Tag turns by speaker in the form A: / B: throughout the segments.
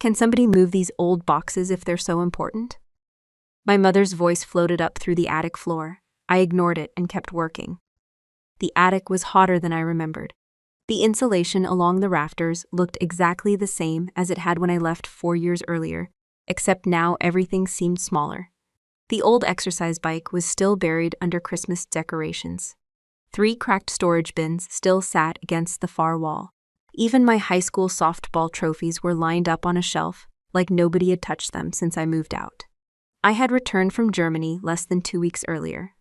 A: Can somebody move these old boxes if they're so important? My mother's voice floated up through the attic floor. I ignored it and kept working. The attic was hotter than I remembered. The insulation along the rafters looked exactly the same as it had when I left 4 years earlier, except now everything seemed smaller. The old exercise bike was still buried under Christmas decorations. 3 cracked storage bins still sat against the far wall. Even my high school softball trophies were lined up on a shelf, like nobody had touched them since I moved out. I had returned from Germany less than 2 weeks earlier.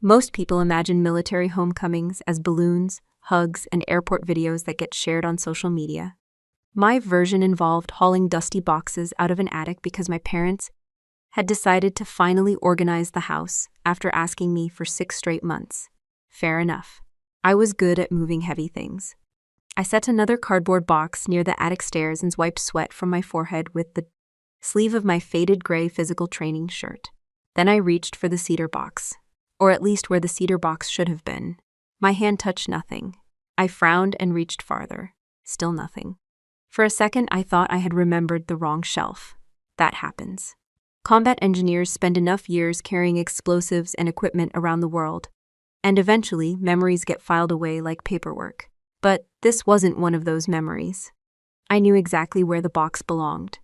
A: Most people imagine military homecomings as balloons, hugs, and airport videos that get shared on social media. My version involved hauling dusty boxes out of an attic because my parents had decided to finally organize the house after asking me for 6 straight months. Fair enough. I was good at moving heavy things. I set another cardboard box near the attic stairs and wiped sweat from my forehead with the sleeve of my faded gray physical training shirt. Then I reached for the cedar box, or at least where the cedar box should have been. My hand touched nothing. I frowned and reached farther. Still nothing. For a second, I thought I had remembered the wrong shelf. That happens. Combat engineers spend enough years carrying explosives and equipment around the world, and eventually memories get filed away like paperwork. But this wasn't one of those memories. I knew exactly where the box belonged.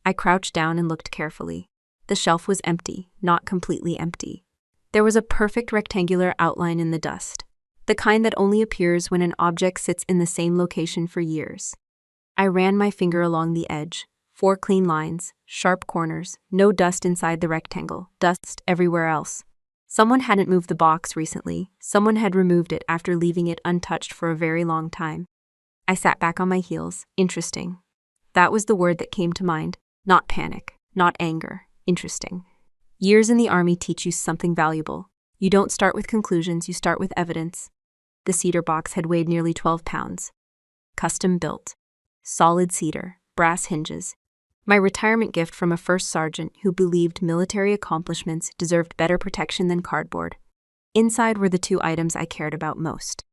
A: I crouched down and looked carefully. The shelf was empty, not completely empty. There was a perfect rectangular outline in the dust, the kind that only appears when an object sits in the same location for years. I ran my finger along the edge. 4 clean lines, sharp corners, no dust inside the rectangle, dust everywhere else. Someone hadn't moved the box recently. Someone had removed it after leaving it untouched for a very long time. I sat back on my heels. Interesting. That was the word that came to mind. Not panic, not anger. Interesting. Years in the army teach you something valuable. You don't start with conclusions, you start with evidence. The cedar box had weighed nearly 12 pounds. Custom built. Solid cedar, brass hinges. My retirement gift from a first sergeant who believed military accomplishments deserved better protection than cardboard. Inside were the 2 items I cared about most.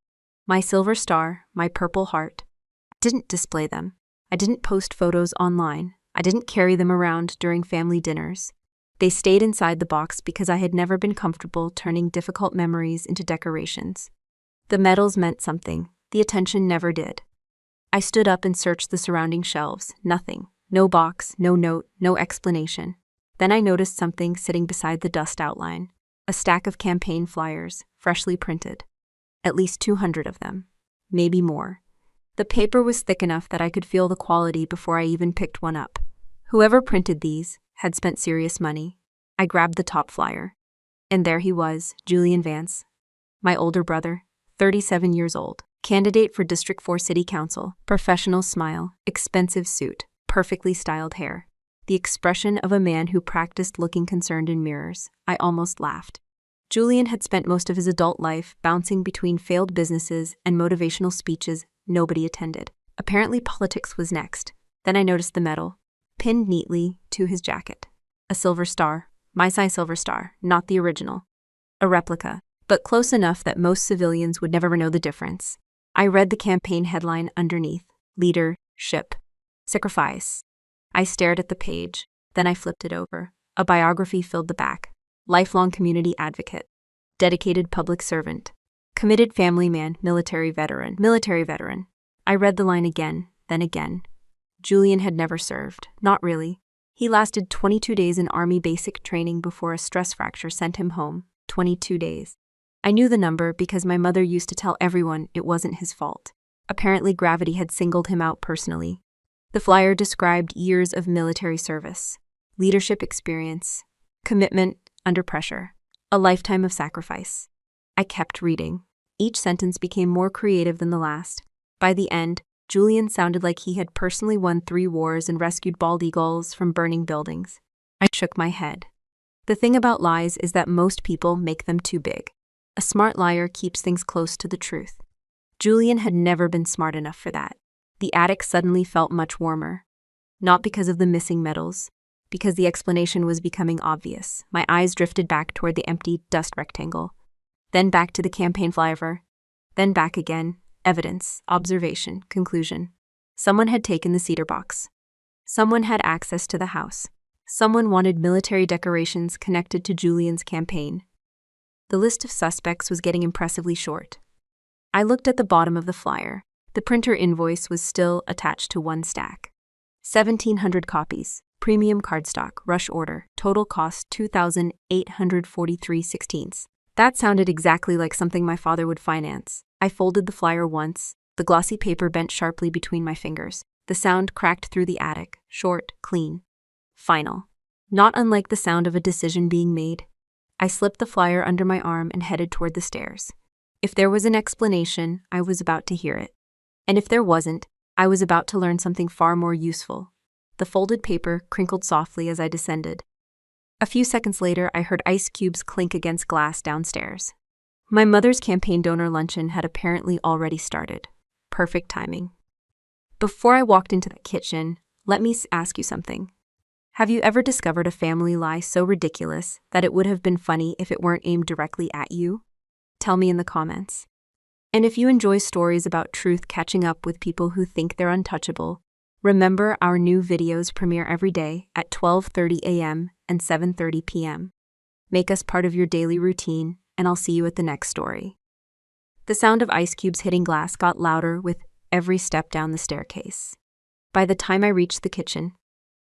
A: My silver star, my purple heart. I didn't display them. I didn't post photos online. I didn't carry them around during family dinners. They stayed inside the box because I had never been comfortable turning difficult memories into decorations. The medals meant something. The attention never did. I stood up and searched the surrounding shelves. Nothing. No box, no note, no explanation. Then I noticed something sitting beside the dust outline. A stack of campaign flyers, freshly printed. At least 200 of them. Maybe more. The paper was thick enough that I could feel the quality before I even picked one up. Whoever printed these had spent serious money. I grabbed the top flyer. And there he was, Julian Vance. My older brother, 37 years old. Candidate for District 4 City Council. Professional smile, expensive suit. Perfectly styled hair. The expression of a man who practiced looking concerned in mirrors. I almost laughed. Julian had spent most of his adult life bouncing between failed businesses and motivational speeches nobody attended. Apparently politics was next. Then I noticed the medal, pinned neatly to his jacket. A silver star. My size silver star, not the original. A replica, but close enough that most civilians would never know the difference. I read the campaign headline underneath. Leadership. Sacrifice. I stared at the page, then I flipped it over. A biography filled the back. Lifelong community advocate. Dedicated public servant. Committed family man, military veteran. I read the line again, then again. Julian had never served. Not really. He lasted 22 days in Army basic training before a stress fracture sent him home. 22 days. I knew the number because my mother used to tell everyone it wasn't his fault. Apparently gravity had singled him out personally. The flyer described years of military service, leadership experience, commitment under pressure, a lifetime of sacrifice. I kept reading. Each sentence became more creative than the last. By the end, Julian sounded like he had personally won 3 wars and rescued bald eagles from burning buildings. I shook my head. The thing about lies is that most people make them too big. A smart liar keeps things close to the truth. Julian had never been smart enough for that. The attic suddenly felt much warmer. Not because of the missing medals, because the explanation was becoming obvious. My eyes drifted back toward the empty dust rectangle, then back to the campaign flyer, then back again. Evidence, observation, conclusion. Someone had taken the cedar box. Someone had access to the house. Someone wanted military decorations connected to Julian's campaign. The list of suspects was getting impressively short. I looked at the bottom of the flyer. The printer invoice was still attached to one stack. 1,700 copies, premium cardstock, rush order, total cost $2,843.16. That sounded exactly like something my father would finance. I folded the flyer once, the glossy paper bent sharply between my fingers. The sound cracked through the attic, short, clean. Final. Not unlike the sound of a decision being made. I slipped the flyer under my arm and headed toward the stairs. If there was an explanation, I was about to hear it. And if there wasn't, I was about to learn something far more useful. The folded paper crinkled softly as I descended. A few seconds later, I heard ice cubes clink against glass downstairs. My mother's campaign donor luncheon had apparently already started. Perfect timing. Before I walked into the kitchen, let me ask you something. Have you ever discovered a family lie so ridiculous that it would have been funny if it weren't aimed directly at you? Tell me in the comments. And if you enjoy stories about truth catching up with people who think they're untouchable, remember our new videos premiere every day at 12:30 a.m. and 7:30 p.m. Make us part of your daily routine, and I'll see you at the next story. The sound of ice cubes hitting glass got louder with every step down the staircase. By the time I reached the kitchen,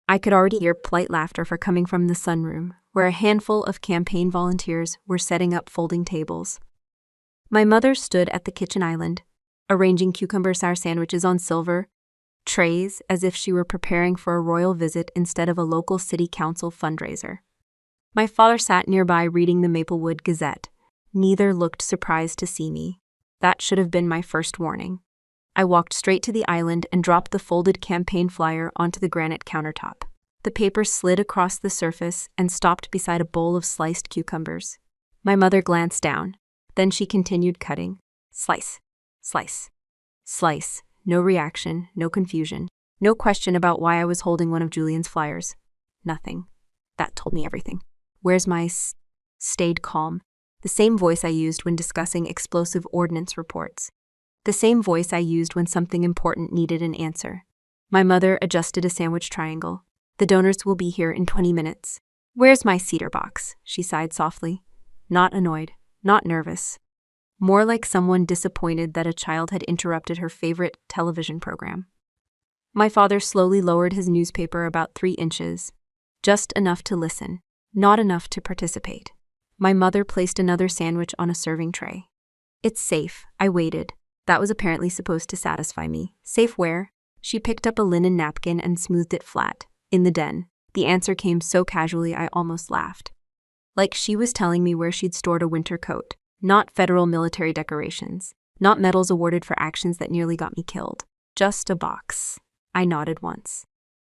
A: I could already hear polite laughter coming from the sunroom, where a handful of campaign volunteers were setting up folding tables. My mother stood at the kitchen island, arranging cucumber sour sandwiches on silver trays as if she were preparing for a royal visit instead of a local city council fundraiser. My father sat nearby reading the Maplewood Gazette. Neither looked surprised to see me. That should have been my first warning. I walked straight to the island and dropped the folded campaign flyer onto the granite countertop. The paper slid across the surface and stopped beside a bowl of sliced cucumbers. My mother glanced down. Then she continued cutting. Slice, slice, slice. No reaction, no confusion, no question about why I was holding one of Julian's flyers. Nothing. That told me everything. Where's my stayed calm. The same voice I used when discussing explosive ordnance reports. The same voice I used when something important needed an answer. My mother adjusted a sandwich triangle. The donors will be here in 20 minutes. Where's my cedar box? She sighed softly. Not annoyed, not nervous. More like someone disappointed that a child had interrupted her favorite television program. My father slowly lowered his newspaper about 3 inches. Just enough to listen, not enough to participate. My mother placed another sandwich on a serving tray. It's safe, I waited. That was apparently supposed to satisfy me. Safe where? She picked up a linen napkin and smoothed it flat. In the den. The answer came so casually I almost laughed. Like she was telling me where she'd stored a winter coat. Not federal military decorations. Not medals awarded for actions that nearly got me killed. Just a box. I nodded once.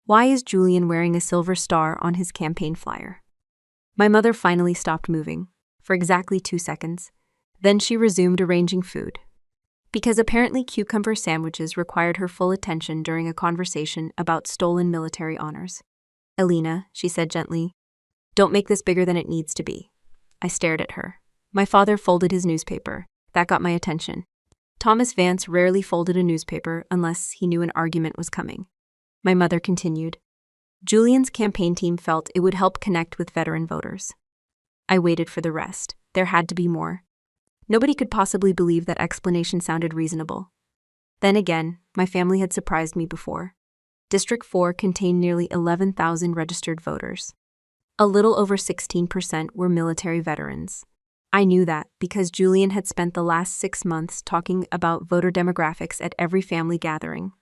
A: Why is Julian wearing a silver star on his campaign flyer? My mother finally stopped moving, for exactly 2 seconds. Then she resumed arranging food. Because apparently cucumber sandwiches required her full attention during a conversation about stolen military honors. Elena, she said gently, don't make this bigger than it needs to be. I stared at her. My father folded his newspaper. That got my attention. Thomas Vance rarely folded a newspaper unless he knew an argument was coming. My mother continued. Julian's campaign team felt it would help connect with veteran voters. I waited for the rest. There had to be more. Nobody could possibly believe that explanation sounded reasonable. Then again, my family had surprised me before. District 4 contained nearly 11,000 registered voters. A little over 16% were military veterans. I knew that because Julian had spent the last 6 months talking about voter demographics at every family gathering.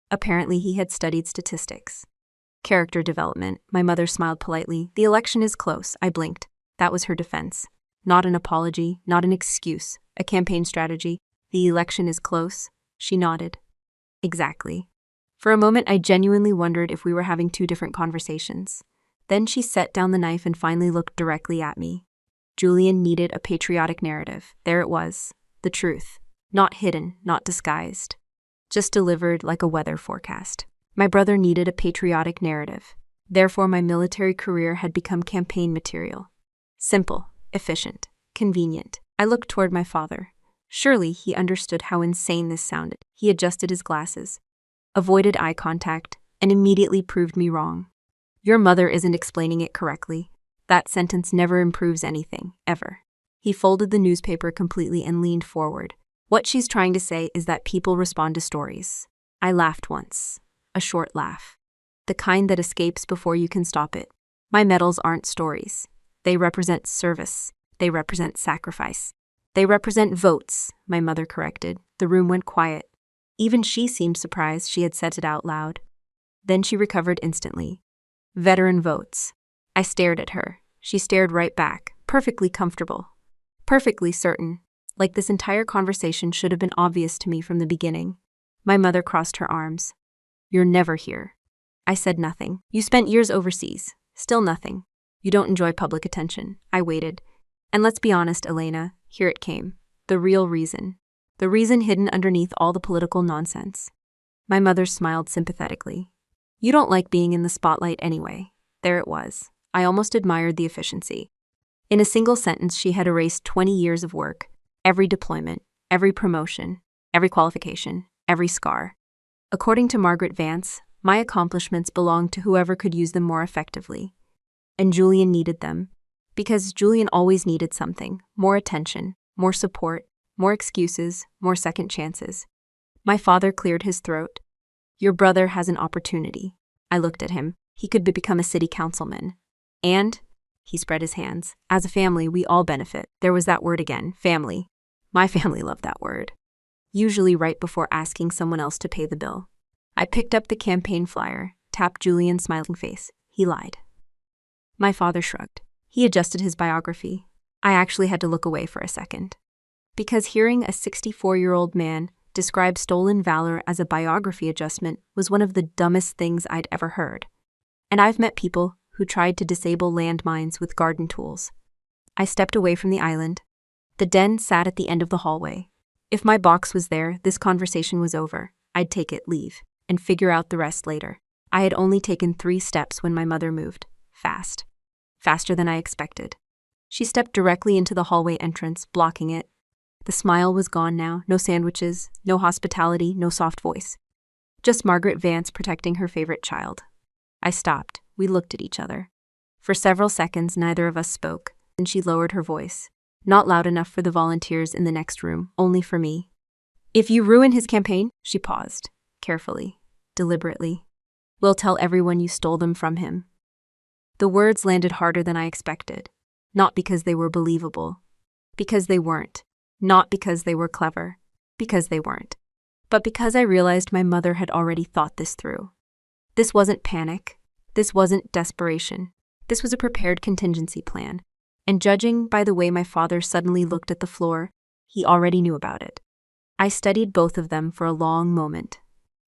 A: Apparently, he had studied statistics. Character development, my mother smiled politely. The election is close, I blinked. That was her defense. Not an apology, not an excuse, a campaign strategy. The election is close, she nodded. Exactly. For a moment, I genuinely wondered if we were having 2 different conversations. Then she set down the knife and finally looked directly at me. Julian needed a patriotic narrative. There it was. The truth. Not hidden, not disguised. Just delivered like a weather forecast. My brother needed a patriotic narrative. Therefore, my military career had become campaign material. Simple, efficient, convenient. I looked toward my father. Surely he understood how insane this sounded. He adjusted his glasses, avoided eye contact, and immediately proved me wrong. Your mother isn't explaining it correctly. That sentence never improves anything, ever. He folded the newspaper completely and leaned forward. What she's trying to say is that people respond to stories. I laughed once. A short laugh. The kind that escapes before you can stop it. My medals aren't stories. They represent service. They represent sacrifice. They represent votes, my mother corrected. The room went quiet. Even she seemed surprised she had said it out loud. Then she recovered instantly. Veteran votes. I stared at her. She stared right back, perfectly comfortable. Perfectly certain. Like this entire conversation should have been obvious to me from the beginning. My mother crossed her arms. You're never here. I said nothing. You spent years overseas. Still nothing. You don't enjoy public attention. I waited. And let's be honest, Elena, here it came. The real reason. The reason hidden underneath all the political nonsense. My mother smiled sympathetically. You don't like being in the spotlight anyway. There it was. I almost admired the efficiency. In a single sentence, she had erased 20 years of work, every deployment, every promotion, every qualification, every scar. According to Margaret Vance, my accomplishments belonged to whoever could use them more effectively. And Julian needed them, because Julian always needed something, more attention, more support, more excuses, more second chances. My father cleared his throat. Your brother has an opportunity. I looked at him. He could become a city councilman. And, he spread his hands, as a family, we all benefit. There was that word again, family. My family loved that word. Usually right before asking someone else to pay the bill. I picked up the campaign flyer, tapped Julian's smiling face. He lied. My father shrugged. He adjusted his biography. I actually had to look away for a second. Because hearing a 64-year-old man describe stolen valor as a biography adjustment was one of the dumbest things I'd ever heard. And I've met people who tried to disable landmines with garden tools. I stepped away from the island. The den sat at the end of the hallway. If my box was there, this conversation was over. I'd take it, leave, and figure out the rest later. I had only taken 3 steps when my mother moved. Fast. Faster than I expected. She stepped directly into the hallway entrance, blocking it. The smile was gone now. No sandwiches, no hospitality, no soft voice. Just Margaret Vance protecting her favorite child. I stopped. We looked at each other. For several seconds, neither of us spoke. Then she lowered her voice. Not loud enough for the volunteers in the next room, only for me. If you ruin his campaign, she paused, carefully, deliberately. We'll tell everyone you stole them from him. The words landed harder than I expected. Not because they were believable. Because they weren't. Not because they were clever. Because they weren't. But because I realized my mother had already thought this through. This wasn't panic. This wasn't desperation. This was a prepared contingency plan. And judging by the way my father suddenly looked at the floor, he already knew about it. I studied both of them for a long moment.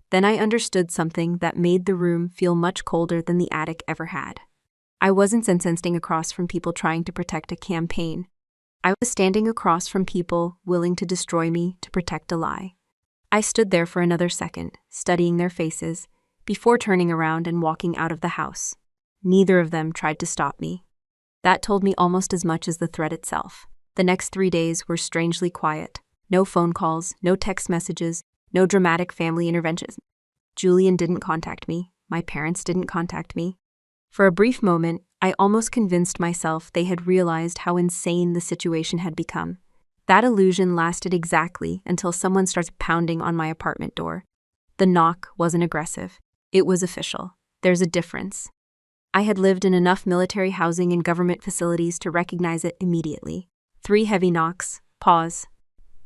A: Then I understood something that made the room feel much colder than the attic ever had. I wasn't standing across from people trying to protect a campaign. I was standing across from people willing to destroy me to protect a lie. I stood there for another second, studying their faces, before turning around and walking out of the house. Neither of them tried to stop me. That told me almost as much as the threat itself. The next 3 days were strangely quiet. No phone calls, no text messages, no dramatic family interventions. Julian didn't contact me. My parents didn't contact me. For a brief moment, I almost convinced myself they had realized how insane the situation had become. That illusion lasted exactly until someone started pounding on my apartment door. The knock wasn't aggressive. It was official. There's a difference. I had lived in enough military housing and government facilities to recognize it immediately. 3 heavy knocks. Pause.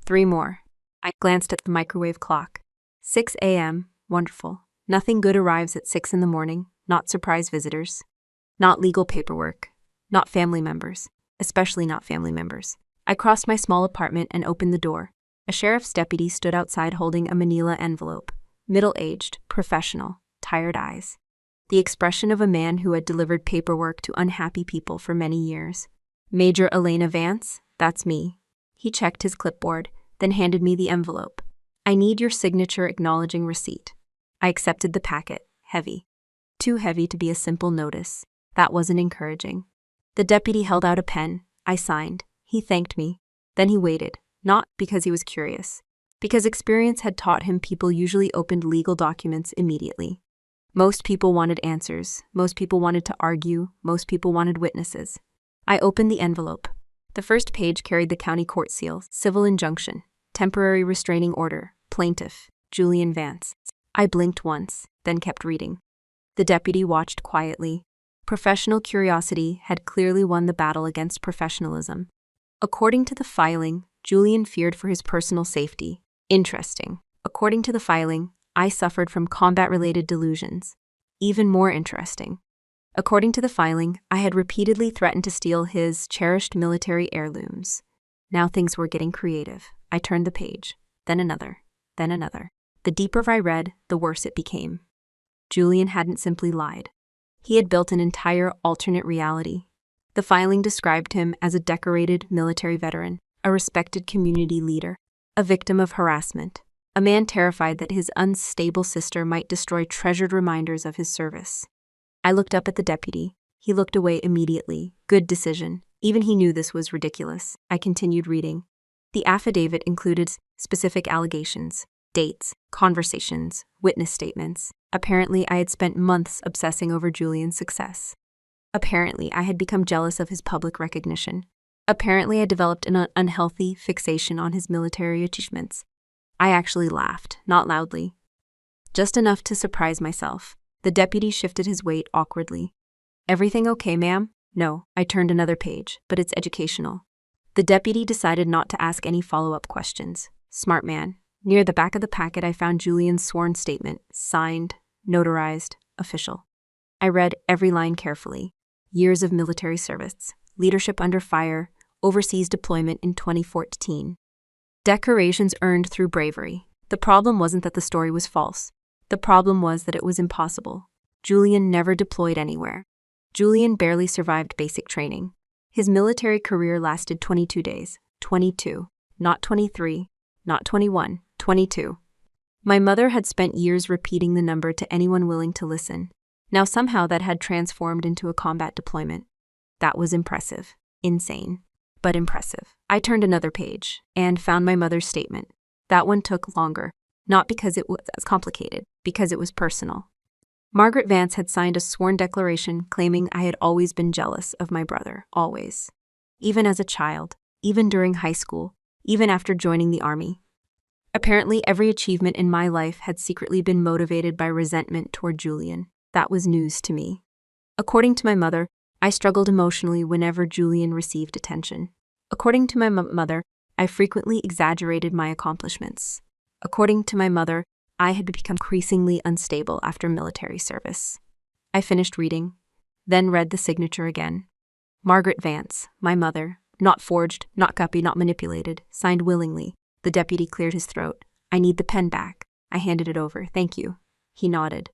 A: 3 more. I glanced at the microwave clock. 6 a.m. Wonderful. Nothing good arrives at 6 in the morning. Not surprise visitors. Not legal paperwork. Not family members. Especially not family members. I crossed my small apartment and opened the door. A sheriff's deputy stood outside holding a manila envelope. Middle-aged, professional, tired eyes. The expression of a man who had delivered paperwork to unhappy people for many years. Major Elena Vance? That's me. He checked his clipboard, then handed me the envelope. I need your signature acknowledging receipt. I accepted the packet, heavy. Too heavy to be a simple notice. That wasn't encouraging. The deputy held out a pen. I signed. He thanked me. Then he waited, not because he was curious, because experience had taught him people usually opened legal documents immediately. Most people wanted answers. Most people wanted to argue. Most people wanted witnesses. I opened the envelope. The first page carried the county court seal, civil injunction, temporary restraining order, plaintiff, Julian Vance. I blinked once, then kept reading. The deputy watched quietly. Professional curiosity had clearly won the battle against professionalism. According to the filing, Julian feared for his personal safety. Interesting. According to the filing, I suffered from combat-related delusions. Even more interesting. According to the filing, I had repeatedly threatened to steal his cherished military heirlooms. Now things were getting creative. I turned the page, then another, then another. The deeper I read, the worse it became. Julian hadn't simply lied. He had built an entire alternate reality. The filing described him as a decorated military veteran, a respected community leader, a victim of harassment, a man terrified that his unstable sister might destroy treasured reminders of his service. I looked up at the deputy. He looked away immediately. Good decision. Even he knew this was ridiculous. I continued reading. The affidavit included specific allegations, dates, conversations, witness statements. Apparently, I had spent months obsessing over Julian's success. Apparently, I had become jealous of his public recognition. Apparently, I developed an unhealthy fixation on his military achievements. I actually laughed, not loudly. Just enough to surprise myself. The deputy shifted his weight awkwardly. Everything okay, ma'am? No, I turned another page, but it's educational. The deputy decided not to ask any follow-up questions. Smart man. Near the back of the packet, I found Julian's sworn statement, signed, notarized, official. I read every line carefully. Years of military service, leadership under fire, overseas deployment in 2014. Decorations earned through bravery. The problem wasn't that the story was false. The problem was that it was impossible. Julian never deployed anywhere. Julian barely survived basic training. His military career lasted 22 days. 22. Not 23. Not 21. 22. My mother had spent years repeating the number to anyone willing to listen. Now somehow that had transformed into a combat deployment. That was impressive. Insane. But impressive. I turned another page and found my mother's statement. That one took longer. Not because it was as complicated, because it was personal. Margaret Vance had signed a sworn declaration claiming I had always been jealous of my brother, always. Even as a child, even during high school, even after joining the army. Apparently, every achievement in my life had secretly been motivated by resentment toward Julian. That was news to me. According to my mother, I struggled emotionally whenever Julian received attention. According to my mother, I frequently exaggerated my accomplishments. According to my mother, I had become increasingly unstable after military service. I finished reading, then read the signature again. Margaret Vance, my mother, not forged, not copied, not manipulated, signed willingly. The deputy cleared his throat. I need the pen back. I handed it over. Thank you. He nodded.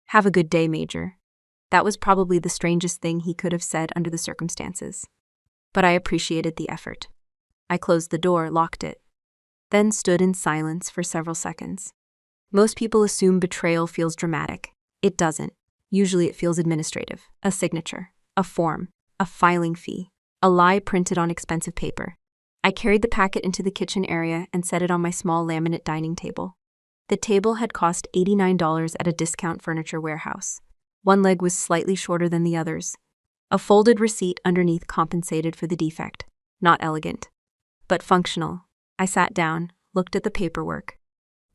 A: Have a good day, Major. That was probably the strangest thing he could have said under the circumstances. But I appreciated the effort. I closed the door, locked it, then stood in silence for several seconds. Most people assume betrayal feels dramatic. It doesn't. Usually it feels administrative. A signature, a form, a filing fee, a lie printed on expensive paper. I carried the packet into the kitchen area and set it on my small laminate dining table. The table had cost $89 at a discount furniture warehouse. One leg was slightly shorter than the others. A folded receipt underneath compensated for the defect. Not elegant, but functional. I sat down, looked at the paperwork,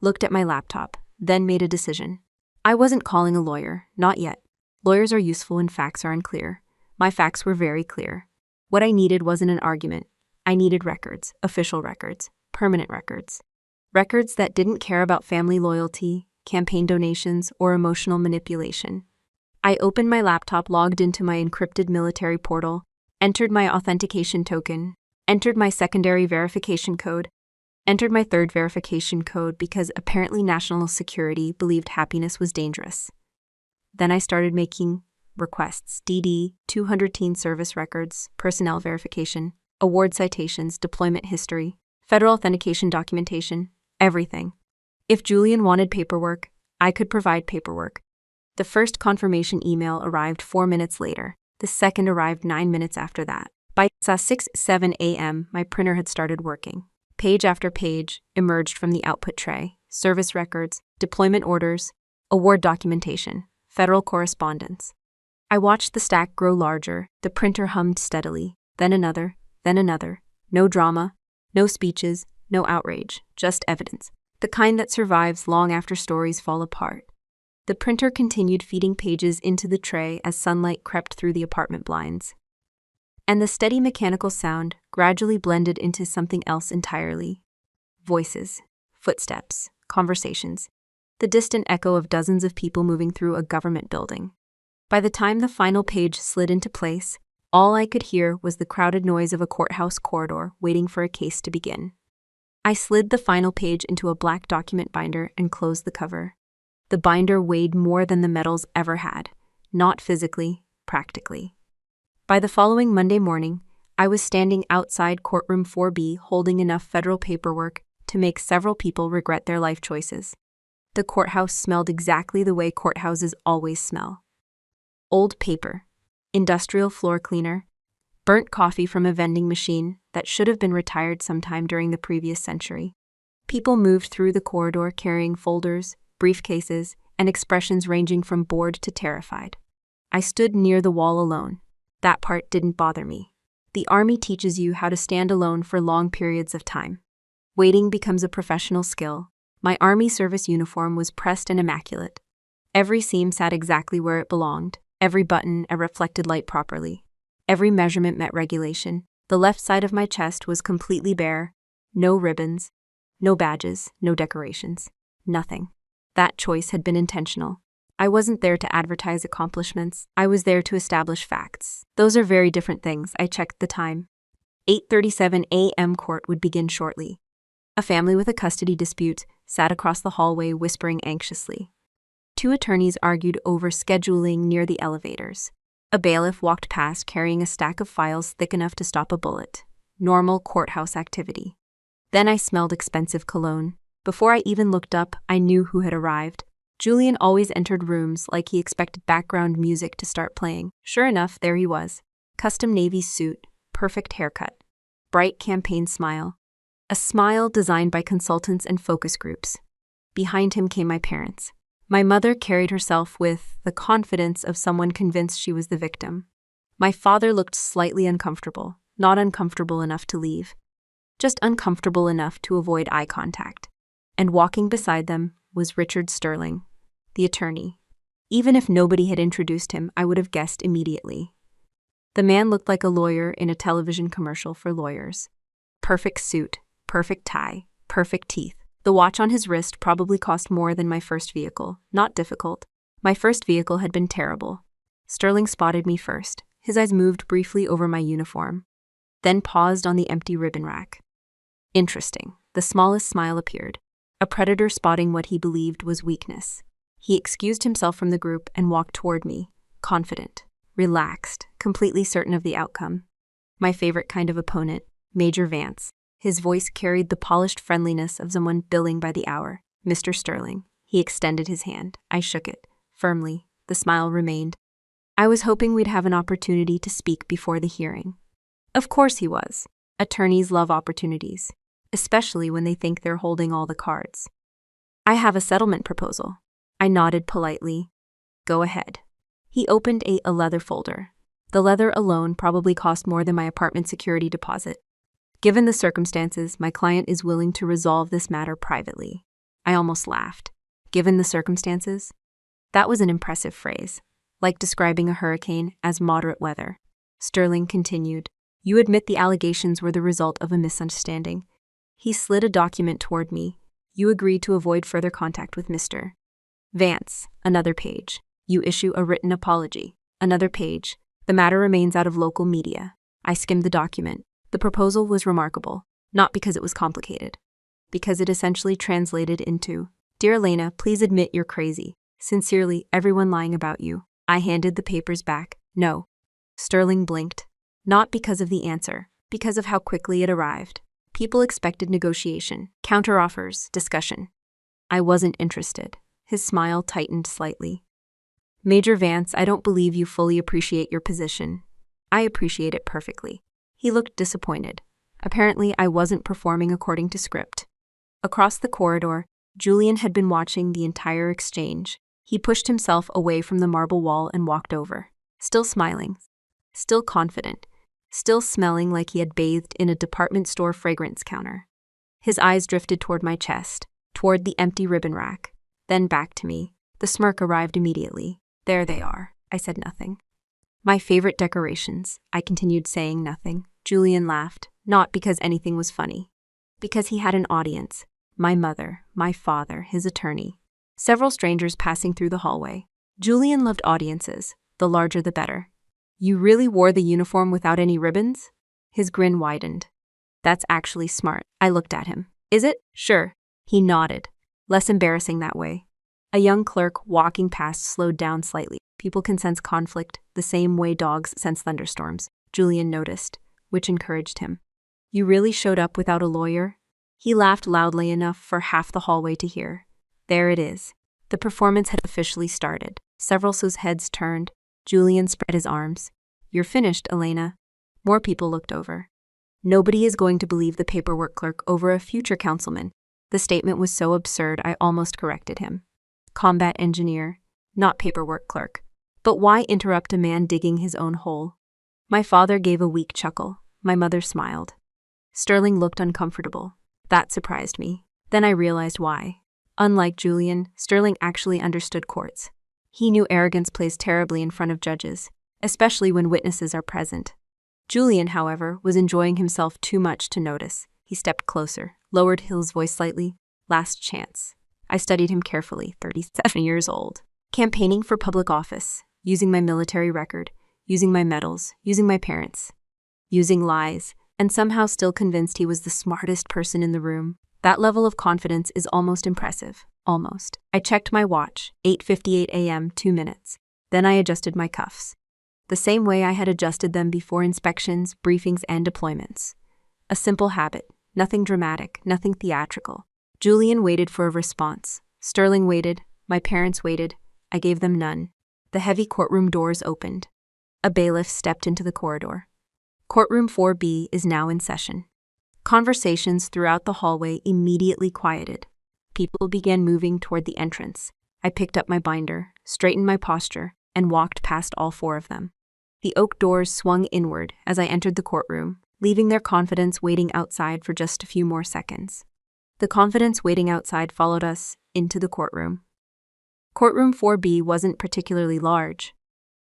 A: looked at my laptop, then made a decision. I wasn't calling a lawyer, not yet. Lawyers are useful when facts are unclear. My facts were very clear. What I needed wasn't an argument. I needed records, official records, permanent records. Records that didn't care about family loyalty, campaign donations, or emotional manipulation. I opened my laptop, logged into my encrypted military portal, entered my authentication token, entered my secondary verification code, entered my third verification code because apparently national security believed happiness was dangerous. Then I started making requests, DD, 200 teen service records, personnel verification, award citations, deployment history, federal authentication documentation, everything. If Julian wanted paperwork, I could provide paperwork. The first confirmation email arrived 4 minutes later. The second arrived 9 minutes after that. By 6:07 a.m., my printer had started working. Page after page emerged from the output tray. Service records, deployment orders, award documentation. Federal correspondence. I watched the stack grow larger, the printer hummed steadily, then another, then another. No drama, no speeches, no outrage, just evidence. The kind that survives long after stories fall apart. The printer continued feeding pages into the tray as sunlight crept through the apartment blinds. And the steady mechanical sound gradually blended into something else entirely. Voices, footsteps, conversations, the distant echo of dozens of people moving through a government building. By the time the final page slid into place, all I could hear was the crowded noise of a courthouse corridor waiting for a case to begin. I slid the final page into a black document binder and closed the cover. The binder weighed more than the metals ever had, not physically, practically. By the following Monday morning, I was standing outside courtroom 4B holding enough federal paperwork to make several people regret their life choices. The courthouse smelled exactly the way courthouses always smell. Old paper, industrial floor cleaner, burnt coffee from a vending machine that should have been retired sometime during the previous century. People moved through the corridor carrying folders, briefcases, and expressions ranging from bored to terrified. I stood near the wall alone. That part didn't bother me. The Army teaches you how to stand alone for long periods of time. Waiting becomes a professional skill. My Army service uniform was pressed and immaculate. Every seam sat exactly where it belonged, every button a reflected light properly. Every measurement met regulation. The left side of my chest was completely bare, no ribbons, no badges, no decorations, nothing. That choice had been intentional. I wasn't there to advertise accomplishments. I was there to establish facts. Those are very different things. I checked the time. 8:37 a.m. Court would begin shortly. A family with a custody dispute sat across the hallway whispering anxiously. Two attorneys argued over scheduling near the elevators. A bailiff walked past carrying a stack of files thick enough to stop a bullet. Normal courthouse activity. Then I smelled expensive cologne. Before I even looked up, I knew who had arrived. Julian always entered rooms like he expected background music to start playing. Sure enough, there he was. Custom navy suit, perfect haircut, bright campaign smile. A smile designed by consultants and focus groups. Behind him came my parents. My mother carried herself with the confidence of someone convinced she was the victim. My father looked slightly uncomfortable, not uncomfortable enough to leave, just uncomfortable enough to avoid eye contact. And walking beside them was Richard Sterling, the attorney. Even if nobody had introduced him, I would have guessed immediately. The man looked like a lawyer in a television commercial for lawyers. Perfect suit, perfect tie, perfect teeth. The watch on his wrist probably cost more than my first vehicle. Not difficult. My first vehicle had been terrible. Sterling spotted me first. His eyes moved briefly over my uniform, then paused on the empty ribbon rack. Interesting. The smallest smile appeared. A predator spotting what he believed was weakness. He excused himself from the group and walked toward me, confident, relaxed, completely certain of the outcome. My favorite kind of opponent, Major Vance. His voice carried the polished friendliness of someone billing by the hour. Mr. Sterling. He extended his hand. I shook it, firmly. The smile remained. I was hoping we'd have an opportunity to speak before the hearing. Of course he was. Attorneys love opportunities, especially when they think they're holding all the cards. I have a settlement proposal. I nodded politely. Go ahead. He opened a leather folder. The leather alone probably cost more than my apartment security deposit. Given the circumstances, my client is willing to resolve this matter privately. I almost laughed. Given the circumstances? That was an impressive phrase, like describing a hurricane as moderate weather. Sterling continued. You admit the allegations were the result of a misunderstanding. He slid a document toward me. You agreed to avoid further contact with Mr. Vance. Another page. You issue a written apology. Another page. The matter remains out of local media. I skimmed the document. The proposal was remarkable, not because it was complicated, because it essentially translated into, Dear Elena, please admit you're crazy. Sincerely, everyone lying about you. I handed the papers back. No. Sterling blinked. Not because of the answer, because of how quickly it arrived. People expected negotiation, counteroffers, discussion. I wasn't interested. His smile tightened slightly. Major Vance, I don't believe you fully appreciate your position. I appreciate it perfectly. He looked disappointed. Apparently, I wasn't performing according to script. Across the corridor, Julian had been watching the entire exchange. He pushed himself away from the marble wall and walked over, still smiling, still confident, still smelling like he had bathed in a department store fragrance counter. His eyes drifted toward my chest, toward the empty ribbon rack, then back to me. The smirk arrived immediately. There they are. I said nothing. My favorite decorations. I continued saying nothing. Julian laughed, not because anything was funny. Because he had an audience. My mother, my father, his attorney. Several strangers passing through the hallway. Julian loved audiences. The larger the better. You really wore the uniform without any ribbons? His grin widened. That's actually smart. I looked at him. Is it? Sure. He nodded. Less embarrassing that way. A young clerk walking past slowed down slightly. People can sense conflict the same way dogs sense thunderstorms, Julian noticed, which encouraged him. You really showed up without a lawyer? He laughed loudly enough for half the hallway to hear. There it is. The performance had officially started. Several heads turned. Julian spread his arms. You're finished, Elena. More people looked over. Nobody is going to believe the paperwork clerk over a future councilman. The statement was so absurd I almost corrected him. Combat engineer, not paperwork clerk. But why interrupt a man digging his own hole? My father gave a weak chuckle. My mother smiled. Sterling looked uncomfortable. That surprised me. Then I realized why. Unlike Julian, Sterling actually understood courts. He knew arrogance plays terribly in front of judges, especially when witnesses are present. Julian, however, was enjoying himself too much to notice. He stepped closer, lowered his voice slightly. Last chance. I studied him carefully, 37 years old. Campaigning for public office, using my military record, using my medals, using my parents, using lies, and somehow still convinced he was the smartest person in the room. That level of confidence is almost impressive. Almost. I checked my watch, 8:58 a.m., 2 minutes. Then I adjusted my cuffs. The same way I had adjusted them before inspections, briefings, and deployments. A simple habit, nothing dramatic, nothing theatrical. Julian waited for a response. Sterling waited. My parents waited. I gave them none. The heavy courtroom doors opened. A bailiff stepped into the corridor. Courtroom 4B is now in session. Conversations throughout the hallway immediately quieted. People began moving toward the entrance. I picked up my binder, straightened my posture, and walked past all 4 of them. The oak doors swung inward as I entered the courtroom, leaving their confidence waiting outside for just a few more seconds. The confidence waiting outside followed us into the courtroom. Courtroom 4B wasn't particularly large.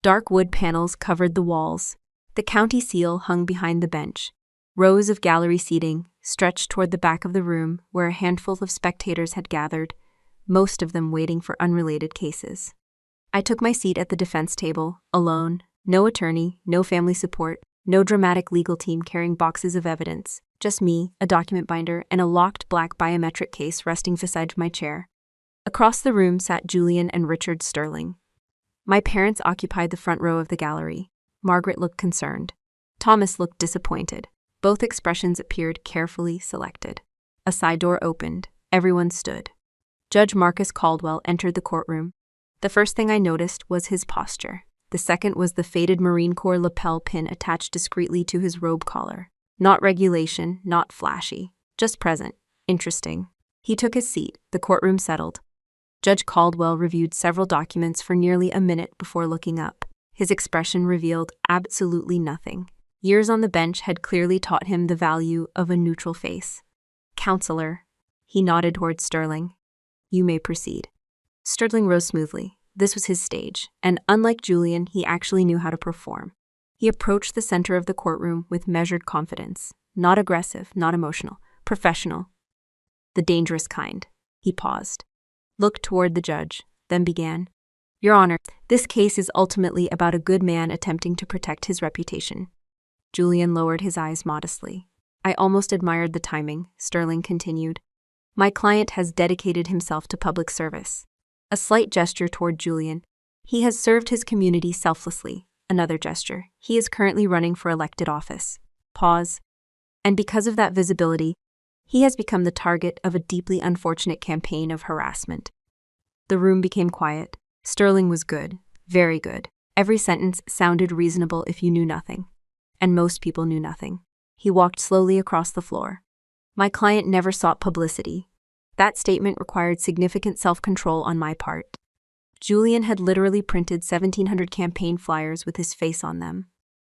A: Dark wood panels covered the walls. The county seal hung behind the bench. Rows of gallery seating stretched toward the back of the room where a handful of spectators had gathered, most of them waiting for unrelated cases. I took my seat at the defense table, alone, no attorney, no family support, no dramatic legal team carrying boxes of evidence, just me, a document binder, and a locked black biometric case resting beside my chair. Across the room sat Julian and Richard Sterling. My parents occupied the front row of the gallery. Margaret looked concerned. Thomas looked disappointed. Both expressions appeared carefully selected. A side door opened. Everyone stood. Judge Marcus Caldwell entered the courtroom. The first thing I noticed was his posture. The second was the faded Marine Corps lapel pin attached discreetly to his robe collar. Not regulation, not flashy. Just present. Interesting. He took his seat. The courtroom settled. Judge Caldwell reviewed several documents for nearly a minute before looking up. His expression revealed absolutely nothing. Years on the bench had clearly taught him the value of a neutral face. Counselor. He nodded toward Sterling. You may proceed. Sterling rose smoothly. This was his stage, and unlike Julian, he actually knew how to perform. He approached the center of the courtroom with measured confidence. Not aggressive, not emotional. Professional. The dangerous kind. He paused. Looked toward the judge, then began. Your Honor, this case is ultimately about a good man attempting to protect his reputation. Julian lowered his eyes modestly. I almost admired the timing, Sterling continued. My client has dedicated himself to public service. A slight gesture toward Julian. He has served his community selflessly. Another gesture. He is currently running for elected office. Pause. And because of that visibility, he has become the target of a deeply unfortunate campaign of harassment. The room became quiet. Sterling was good. Very good. Every sentence sounded reasonable if you knew nothing. And most people knew nothing. He walked slowly across the floor. My client never sought publicity. That statement required significant self-control on my part. Julian had literally printed 1,700 campaign flyers with his face on them.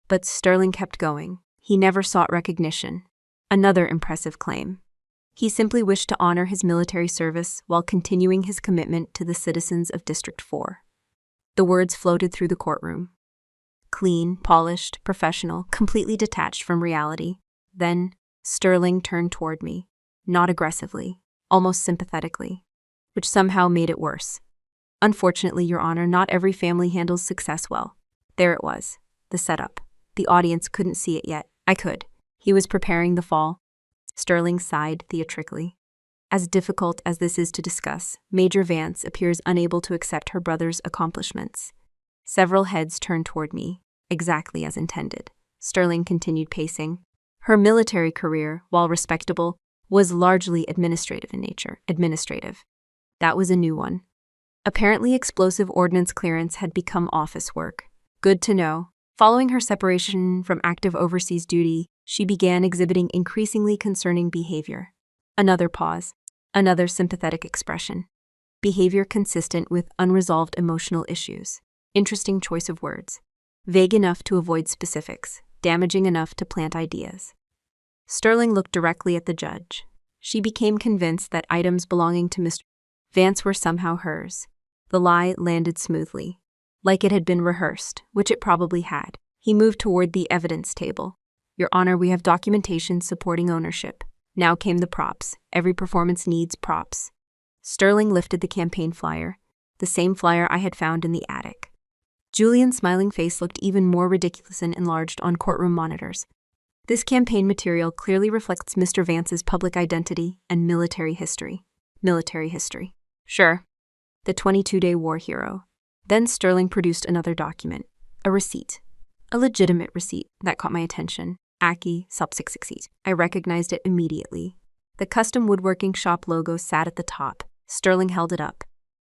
A: But Sterling kept going. He never sought recognition. Another impressive claim. He simply wished to honor his military service while continuing his commitment to the citizens of District 4. The words floated through the courtroom. Clean, polished, professional, completely detached from reality. Then, Sterling turned toward me, not aggressively, almost sympathetically, which somehow made it worse. Unfortunately, Your Honor, not every family handles success well. There it was, the setup. The audience couldn't see it yet. I could. He was preparing the fall. Sterling sighed theatrically. As difficult as this is to discuss, Major Vance appears unable to accept her brother's accomplishments. Several heads turned toward me, exactly as intended. Sterling continued pacing. Her military career, while respectable, was largely administrative in nature. Administrative. That was a new one. Apparently, explosive ordnance clearance had become office work. Good to know. Following her separation from active overseas duty, she began exhibiting increasingly concerning behavior. Another pause. Another sympathetic expression. Behavior consistent with unresolved emotional issues. Interesting choice of words. Vague enough to avoid specifics, damaging enough to plant ideas. Sterling looked directly at the judge. She became convinced that items belonging to Mr. Vance were somehow hers. The lie landed smoothly, like it had been rehearsed, which it probably had. He moved toward the evidence table. Your Honor, we have documentation supporting ownership. Now came the props. Every performance needs props. Sterling lifted the campaign flyer, the same flyer I had found in the attic. Julian's smiling face looked even more ridiculous and enlarged on courtroom monitors. This campaign material clearly reflects Mr. Vance's public identity and military history. Military history. Sure. The 22-day war hero. Then Sterling produced another document. A receipt. A legitimate receipt that caught my attention. Aki Sub 668. I recognized it immediately. The custom woodworking shop logo sat at the top. Sterling held it up.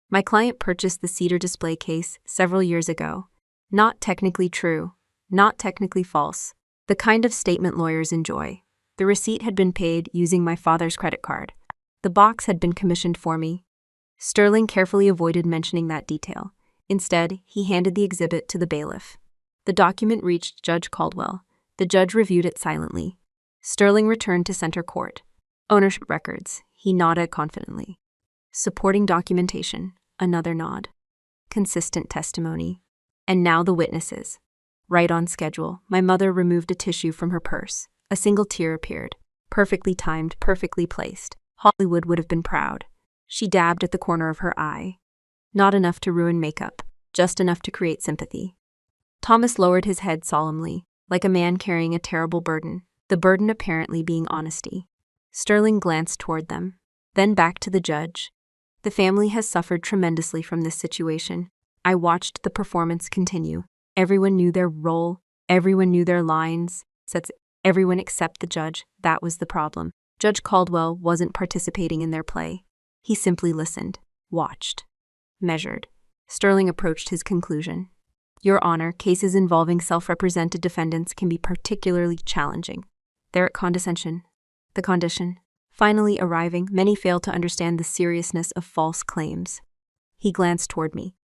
A: My client purchased the cedar display case several years ago. Not technically true. Not technically false. The kind of statement lawyers enjoy. The receipt had been paid using my father's credit card. The box had been commissioned for me. Sterling carefully avoided mentioning that detail. Instead, he handed the exhibit to the bailiff. The document reached Judge Caldwell. The judge reviewed it silently. Sterling returned to center court. Ownership records. He nodded confidently. Supporting documentation. Another nod. Consistent testimony. And now the witnesses. Right on schedule, my mother removed a tissue from her purse. A single tear appeared. Perfectly timed, perfectly placed. Hollywood would have been proud. She dabbed at the corner of her eye. Not enough to ruin makeup, just enough to create sympathy. Thomas lowered his head solemnly, like a man carrying a terrible burden, the burden apparently being honesty. Sterling glanced toward them, then back to the judge. The family has suffered tremendously from this situation. I watched the performance continue. Everyone knew their role, everyone knew their lines, everyone except the judge. That was the problem. Judge Caldwell wasn't participating in their play. He simply listened, watched, measured. Sterling approached his conclusion. Your Honor, cases involving self-represented defendants can be particularly challenging. They're at condescension. The condition. Finally arriving, many fail to understand the seriousness of false claims. He glanced toward me.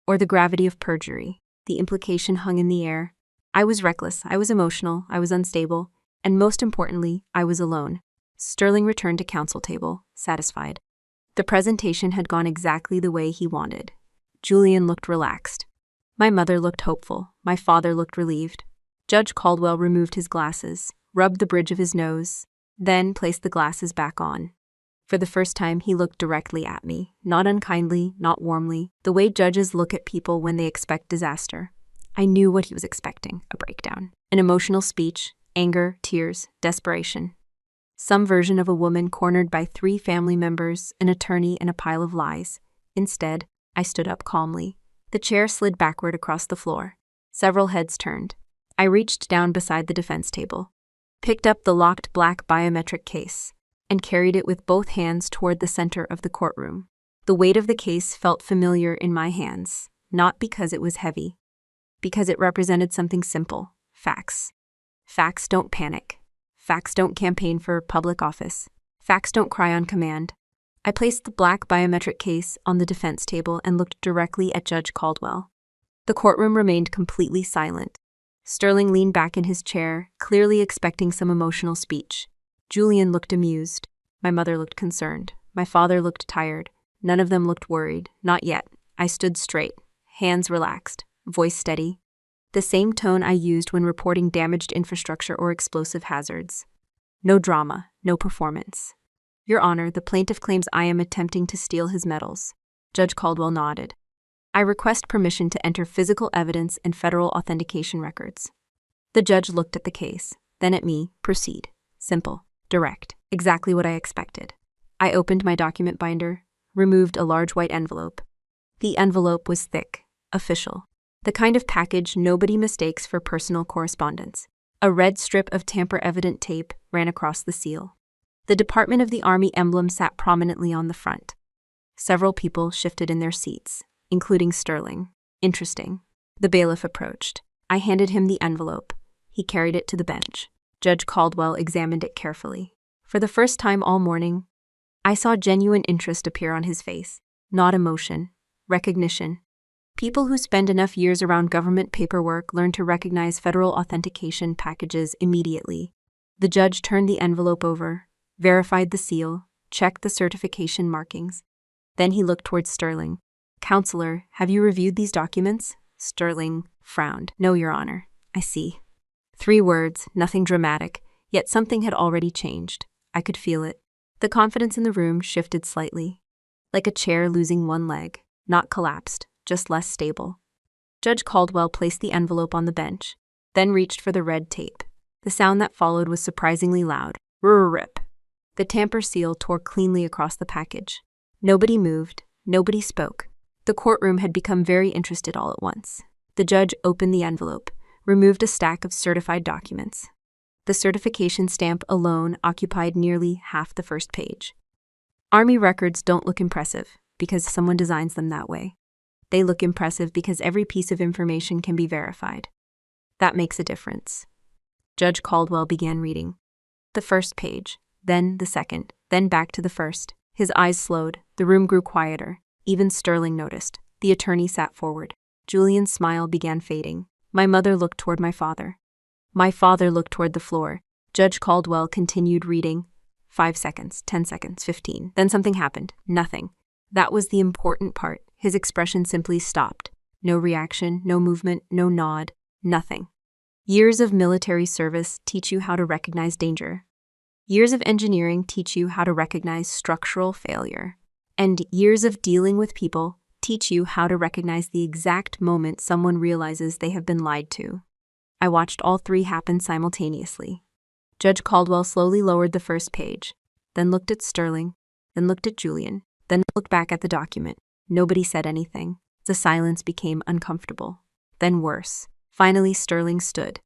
A: Or the gravity of perjury. The implication hung in the air. I was reckless, I was emotional, I was unstable, and most importantly, I was alone. Sterling returned to counsel table, satisfied. The presentation had gone exactly the way he wanted. Julian looked relaxed. My mother looked hopeful. My father looked relieved. Judge Caldwell removed his glasses, rubbed the bridge of his nose, then placed the glasses back on. For the first time, he looked directly at me, not unkindly, not warmly, the way judges look at people when they expect disaster. I knew what he was expecting, a breakdown. An emotional speech, anger, tears, desperation. Some version of a woman cornered by 3 family members, an attorney, and a pile of lies. Instead, I stood up calmly. The chair slid backward across the floor. Several heads turned. I reached down beside the defense table, picked up the locked black biometric case, and carried it with both hands toward the center of the courtroom. The weight of the case felt familiar in my hands, not because it was heavy, because it represented something simple: facts. Facts don't panic. Facts don't campaign for public office. Facts don't cry on command. I placed the black biometric case on the defense table and looked directly at Judge Caldwell. The courtroom remained completely silent. Sterling leaned back in his chair, clearly expecting some emotional speech. Julian looked amused. My mother looked concerned. My father looked tired. None of them looked worried. Not yet. I stood straight, hands relaxed, voice steady. The same tone I used when reporting damaged infrastructure or explosive hazards. No drama, no performance. Your Honor, the plaintiff claims I am attempting to steal his medals. Judge Caldwell nodded. I request permission to enter physical evidence and federal authentication records. The judge looked at the case, then at me. Proceed. Simple, direct, exactly what I expected. I opened my document binder, removed a large white envelope. The envelope was thick, official. The kind of package nobody mistakes for personal correspondence. A red strip of tamper-evident tape ran across the seal. The Department of the Army emblem sat prominently on the front. Several people shifted in their seats, including Sterling. Interesting. The bailiff approached. I handed him the envelope. He carried it to the bench. Judge Caldwell examined it carefully. For the first time all morning, I saw genuine interest appear on his face. Not emotion, recognition. People who spend enough years around government paperwork learn to recognize federal authentication packages immediately. The judge turned the envelope over, verified the seal, checked the certification markings. Then he looked towards Sterling. Counselor, have you reviewed these documents? Sterling frowned. No, Your Honor. I see. 3 words, nothing dramatic, yet something had already changed. I could feel it. The confidence in the room shifted slightly. Like a chair losing one leg, not collapsed, just less stable. Judge Caldwell placed the envelope on the bench, then reached for the red tape. The sound that followed was surprisingly loud. Rip. The tamper seal tore cleanly across the package. Nobody moved, nobody spoke. The courtroom had become very interested all at once. The judge opened the envelope, removed a stack of certified documents. The certification stamp alone occupied nearly half the first page. Army records don't look impressive because someone designs them that way. They look impressive because every piece of information can be verified. That makes a difference. Judge Caldwell began reading. The first page, then the second, then back to the first. His eyes slowed. The room grew quieter. Even Sterling noticed. The attorney sat forward. Julian's smile began fading. My mother looked toward my father. My father looked toward the floor. Judge Caldwell continued reading. 5 seconds, 10 seconds, 15. Then something happened. Nothing. That was the important part. His expression simply stopped. No reaction, no movement, no nod, nothing. Years of military service teach you how to recognize danger. Years of engineering teach you how to recognize structural failure. And years of dealing with people teach you how to recognize the exact moment someone realizes they have been lied to. I watched all 3 happen simultaneously. Judge Caldwell slowly lowered the first page, then looked at Sterling, then looked at Julian, then looked back at the document. Nobody said anything. The silence became uncomfortable. Then worse. Finally, Sterling stood.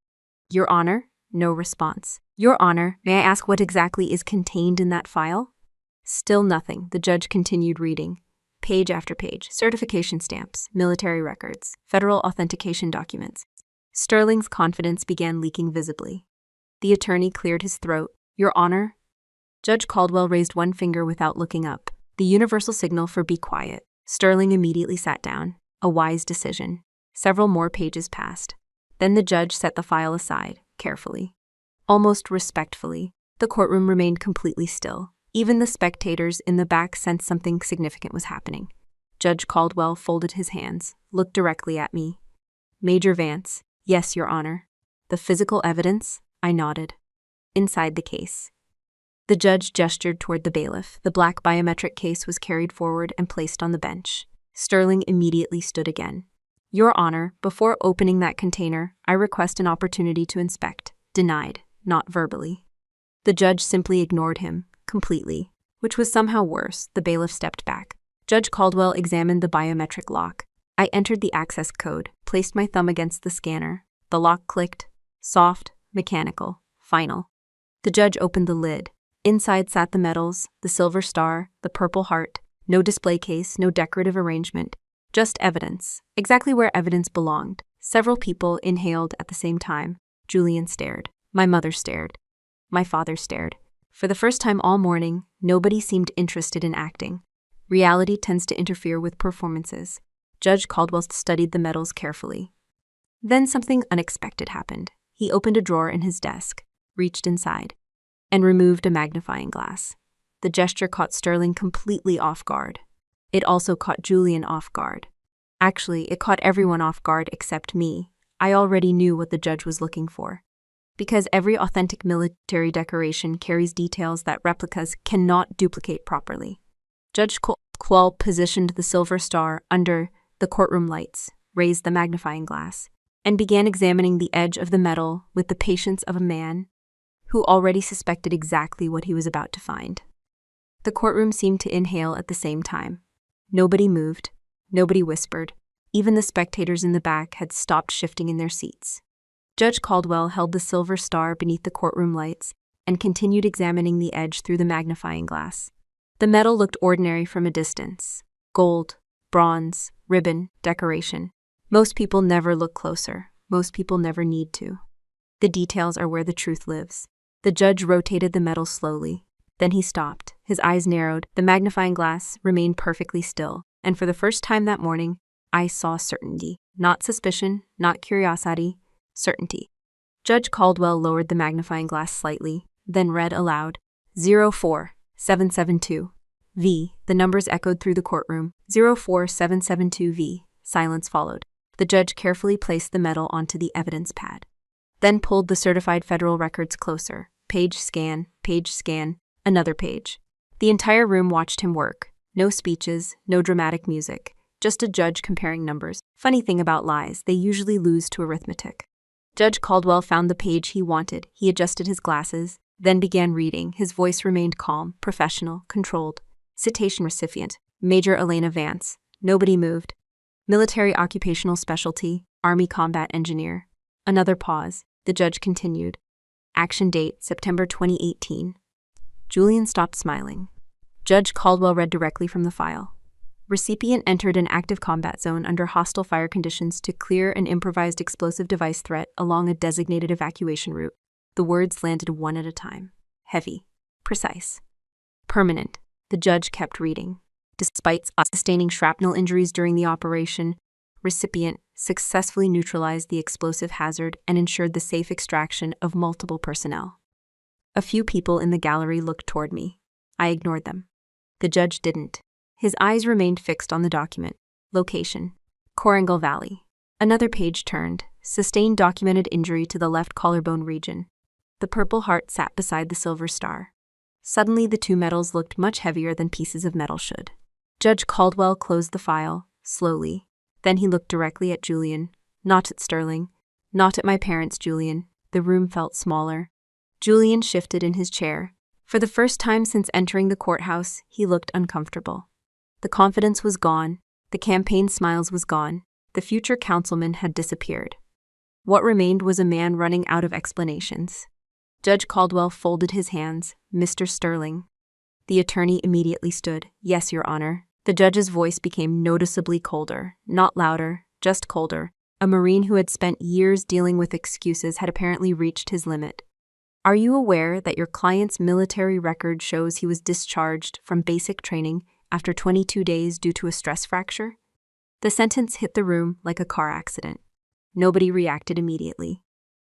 A: Your Honor? No response. Your Honor, may I ask what exactly is contained in that file? Still nothing. The judge continued reading. Page after page. Certification stamps, military records, federal authentication documents. Sterling's confidence began leaking visibly. The attorney cleared his throat. Your Honor? Judge Caldwell raised one finger without looking up. The universal signal for be quiet. Sterling immediately sat down. A wise decision. Several more pages passed. Then the judge set the file aside, carefully. Almost respectfully, the courtroom remained completely still. Even the spectators in the back sensed something significant was happening. Judge Caldwell folded his hands, looked directly at me. Major Vance, yes, Your Honor. The physical evidence? I nodded. Inside the case. The judge gestured toward the bailiff. The black biometric case was carried forward and placed on the bench. Sterling immediately stood again. Your Honor, before opening that container, I request an opportunity to inspect. Denied, not verbally. The judge simply ignored him, completely. Which was somehow worse. The bailiff stepped back. Judge Caldwell examined the biometric lock. I entered the access code, placed my thumb against the scanner. The lock clicked. Soft, mechanical, final. The judge opened the lid. Inside sat the medals, the silver star, the purple heart. No display case, no decorative arrangement. Just evidence. Exactly where evidence belonged. Several people inhaled at the same time. Julian stared. My mother stared. My father stared. For the first time all morning, nobody seemed interested in acting. Reality tends to interfere with performances. Judge Caldwell studied the medals carefully. Then something unexpected happened. He opened a drawer in his desk, reached inside, and removed a magnifying glass. The gesture caught Sterling completely off guard. It also caught Julian off guard. Actually, it caught everyone off guard except me. I already knew what the judge was looking for. Because every authentic military decoration carries details that replicas cannot duplicate properly. Judge Caldwell positioned the silver star under the courtroom lights, raised the magnifying glass, and began examining the edge of the medal with the patience of a man who already suspected exactly what he was about to find. The courtroom seemed to inhale at the same time. Nobody moved, nobody whispered. Even the spectators in the back had stopped shifting in their seats. Judge Caldwell held the silver star beneath the courtroom lights and continued examining the edge through the magnifying glass. The medal looked ordinary from a distance. Gold, bronze, ribbon, decoration. Most people never look closer. Most people never need to. The details are where the truth lives. The judge rotated the medal slowly. Then he stopped. His eyes narrowed. The magnifying glass remained perfectly still. And for the first time that morning, I saw certainty. Not suspicion, not curiosity, certainty. Judge Caldwell lowered the magnifying glass slightly, then read aloud, 04772V. The numbers echoed through the courtroom. 04772V. Silence followed. The judge carefully placed the medal onto the evidence pad, then pulled the certified federal records closer. Page scan, another page. The entire room watched him work. No speeches, no dramatic music, just a judge comparing numbers. Funny thing about lies, they usually lose to arithmetic. Judge Caldwell found the page he wanted. He adjusted his glasses, then began reading. His voice remained calm, professional, controlled. Citation recipient, Major Elena Vance. Nobody moved. Military occupational specialty, Army combat engineer. Another pause. The judge continued. Action date, September 2018. Julian stopped smiling. Judge Caldwell read directly from the file. Recipient entered an active combat zone under hostile fire conditions to clear an improvised explosive device threat along a designated evacuation route. The words landed one at a time. Heavy. Precise. Permanent. The judge kept reading. Despite sustaining shrapnel injuries during the operation, recipient successfully neutralized the explosive hazard and ensured the safe extraction of multiple personnel. A few people in the gallery looked toward me. I ignored them. The judge didn't. His eyes remained fixed on the document. Location: Corangle Valley. Another page turned. Sustained documented injury to the left collarbone region. The Purple Heart sat beside the silver star. Suddenly the two medals looked much heavier than pieces of metal should. Judge Caldwell closed the file, slowly. Then he looked directly at Julian, not at Sterling, not at my parents, Julian. The room felt smaller. Julian shifted in his chair. For the first time since entering the courthouse, he looked uncomfortable. The confidence was gone. The campaign smiles was gone. The future councilman had disappeared. What remained was a man running out of explanations. Judge Caldwell folded his hands. Mr. Sterling. The attorney immediately stood. Yes, Your Honor. The judge's voice became noticeably colder, not louder, just colder. A Marine who had spent years dealing with excuses had apparently reached his limit. Are you aware that your client's military record shows he was discharged from basic training after 22 days due to a stress fracture? The sentence hit the room like a car accident. Nobody reacted immediately.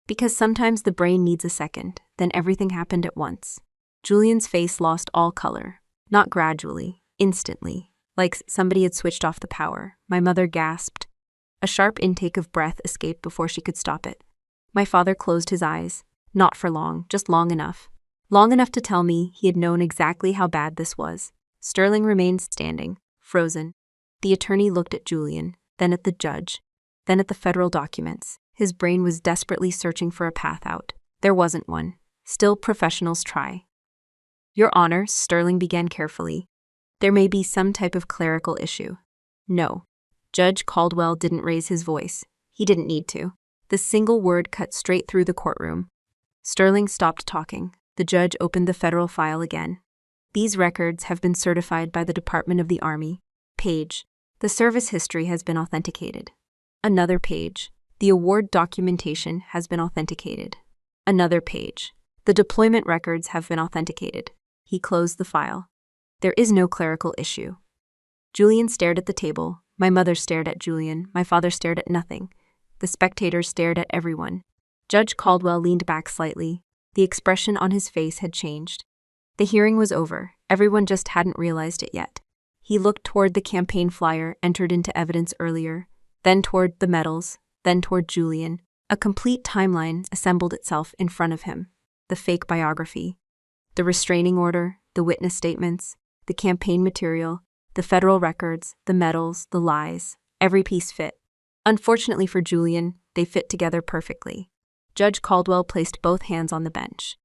A: Because sometimes the brain needs a second, then everything happened at once. Julian's face lost all color. Not gradually, instantly. Like somebody had switched off the power. My mother gasped. A sharp intake of breath escaped before she could stop it. My father closed his eyes. Not for long, just long enough. Long enough to tell me he had known exactly how bad this was. Sterling remained standing, frozen. The attorney looked at Julian, then at the judge, then at the federal documents. His brain was desperately searching for a path out. There wasn't one. Still, professionals try. Your Honor, Sterling began carefully. There may be some type of clerical issue. No. Judge Caldwell didn't raise his voice. He didn't need to. The single word cut straight through the courtroom. Sterling stopped talking. The judge opened the federal file again. These records have been certified by the Department of the Army. Page. The service history has been authenticated. Another page. The award documentation has been authenticated. Another page. The deployment records have been authenticated. He closed the file. There is no clerical issue. Julian stared at the table. My mother stared at Julian. My father stared at nothing. The spectators stared at everyone. Judge Caldwell leaned back slightly. The expression on his face had changed. The hearing was over. Everyone just hadn't realized it yet. He looked toward the campaign flyer entered into evidence earlier, then toward the medals, then toward Julian. A complete timeline assembled itself in front of him. The fake biography, the restraining order, the witness statements, the campaign material, the federal records, the medals, the lies, every piece fit. Unfortunately for Julian, they fit together perfectly. Judge Caldwell placed both hands on the bench.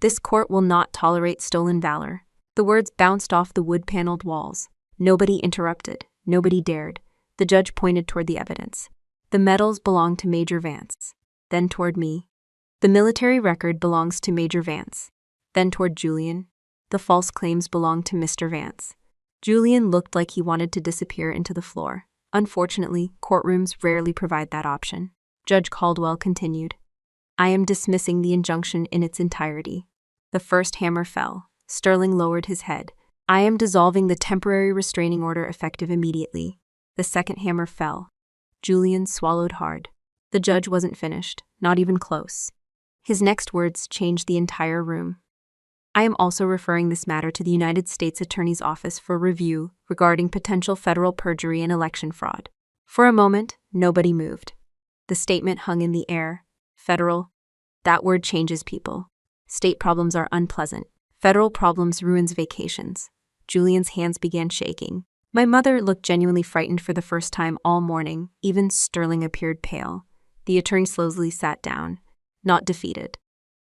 A: This court will not tolerate stolen valor. The words bounced off the wood-paneled walls. Nobody interrupted. Nobody dared. The judge pointed toward the evidence. The medals belong to Major Vance. Then toward me. The military record belongs to Major Vance. Then toward Julian. The false claims belong to Mr. Vance. Julian looked like he wanted to disappear into the floor. Unfortunately, courtrooms rarely provide that option. Judge Caldwell continued. I am dismissing the injunction in its entirety. The first hammer fell. Sterling lowered his head. I am dissolving the temporary restraining order effective immediately. The second hammer fell. Julian swallowed hard. The judge wasn't finished, not even close. His next words changed the entire room. I am also referring this matter to the United States Attorney's Office for review regarding potential federal perjury and election fraud. For a moment, nobody moved. The statement hung in the air. Federal. That word changes people. State problems are unpleasant. Federal problems ruins vacations. Julian's hands began shaking. My mother looked genuinely frightened for the first time all morning. Even Sterling appeared pale. The attorney slowly sat down, not defeated.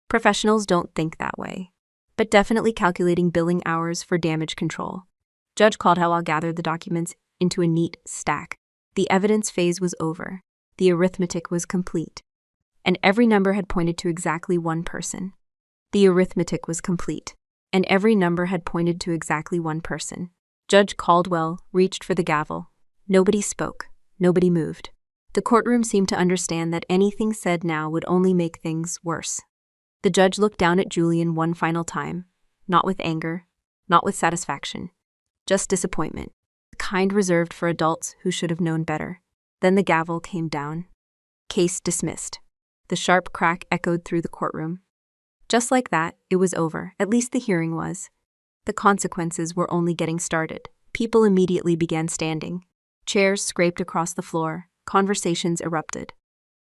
A: Professionals don't think that way, but definitely calculating billing hours for damage control. Judge Caldwell gathered the documents into a neat stack. The evidence phase was over. The arithmetic was complete. And every number had pointed to exactly one person. The arithmetic was complete. And every number had pointed to exactly one person. Judge Caldwell reached for the gavel. Nobody spoke. Nobody moved. The courtroom seemed to understand that anything said now would only make things worse. The judge looked down at Julian one final time, not with anger, not with satisfaction, just disappointment, the kind reserved for adults who should have known better. Then the gavel came down. Case dismissed. The sharp crack echoed through the courtroom. Just like that, it was over. At least the hearing was. The consequences were only getting started. People immediately began standing. Chairs scraped across the floor. Conversations erupted.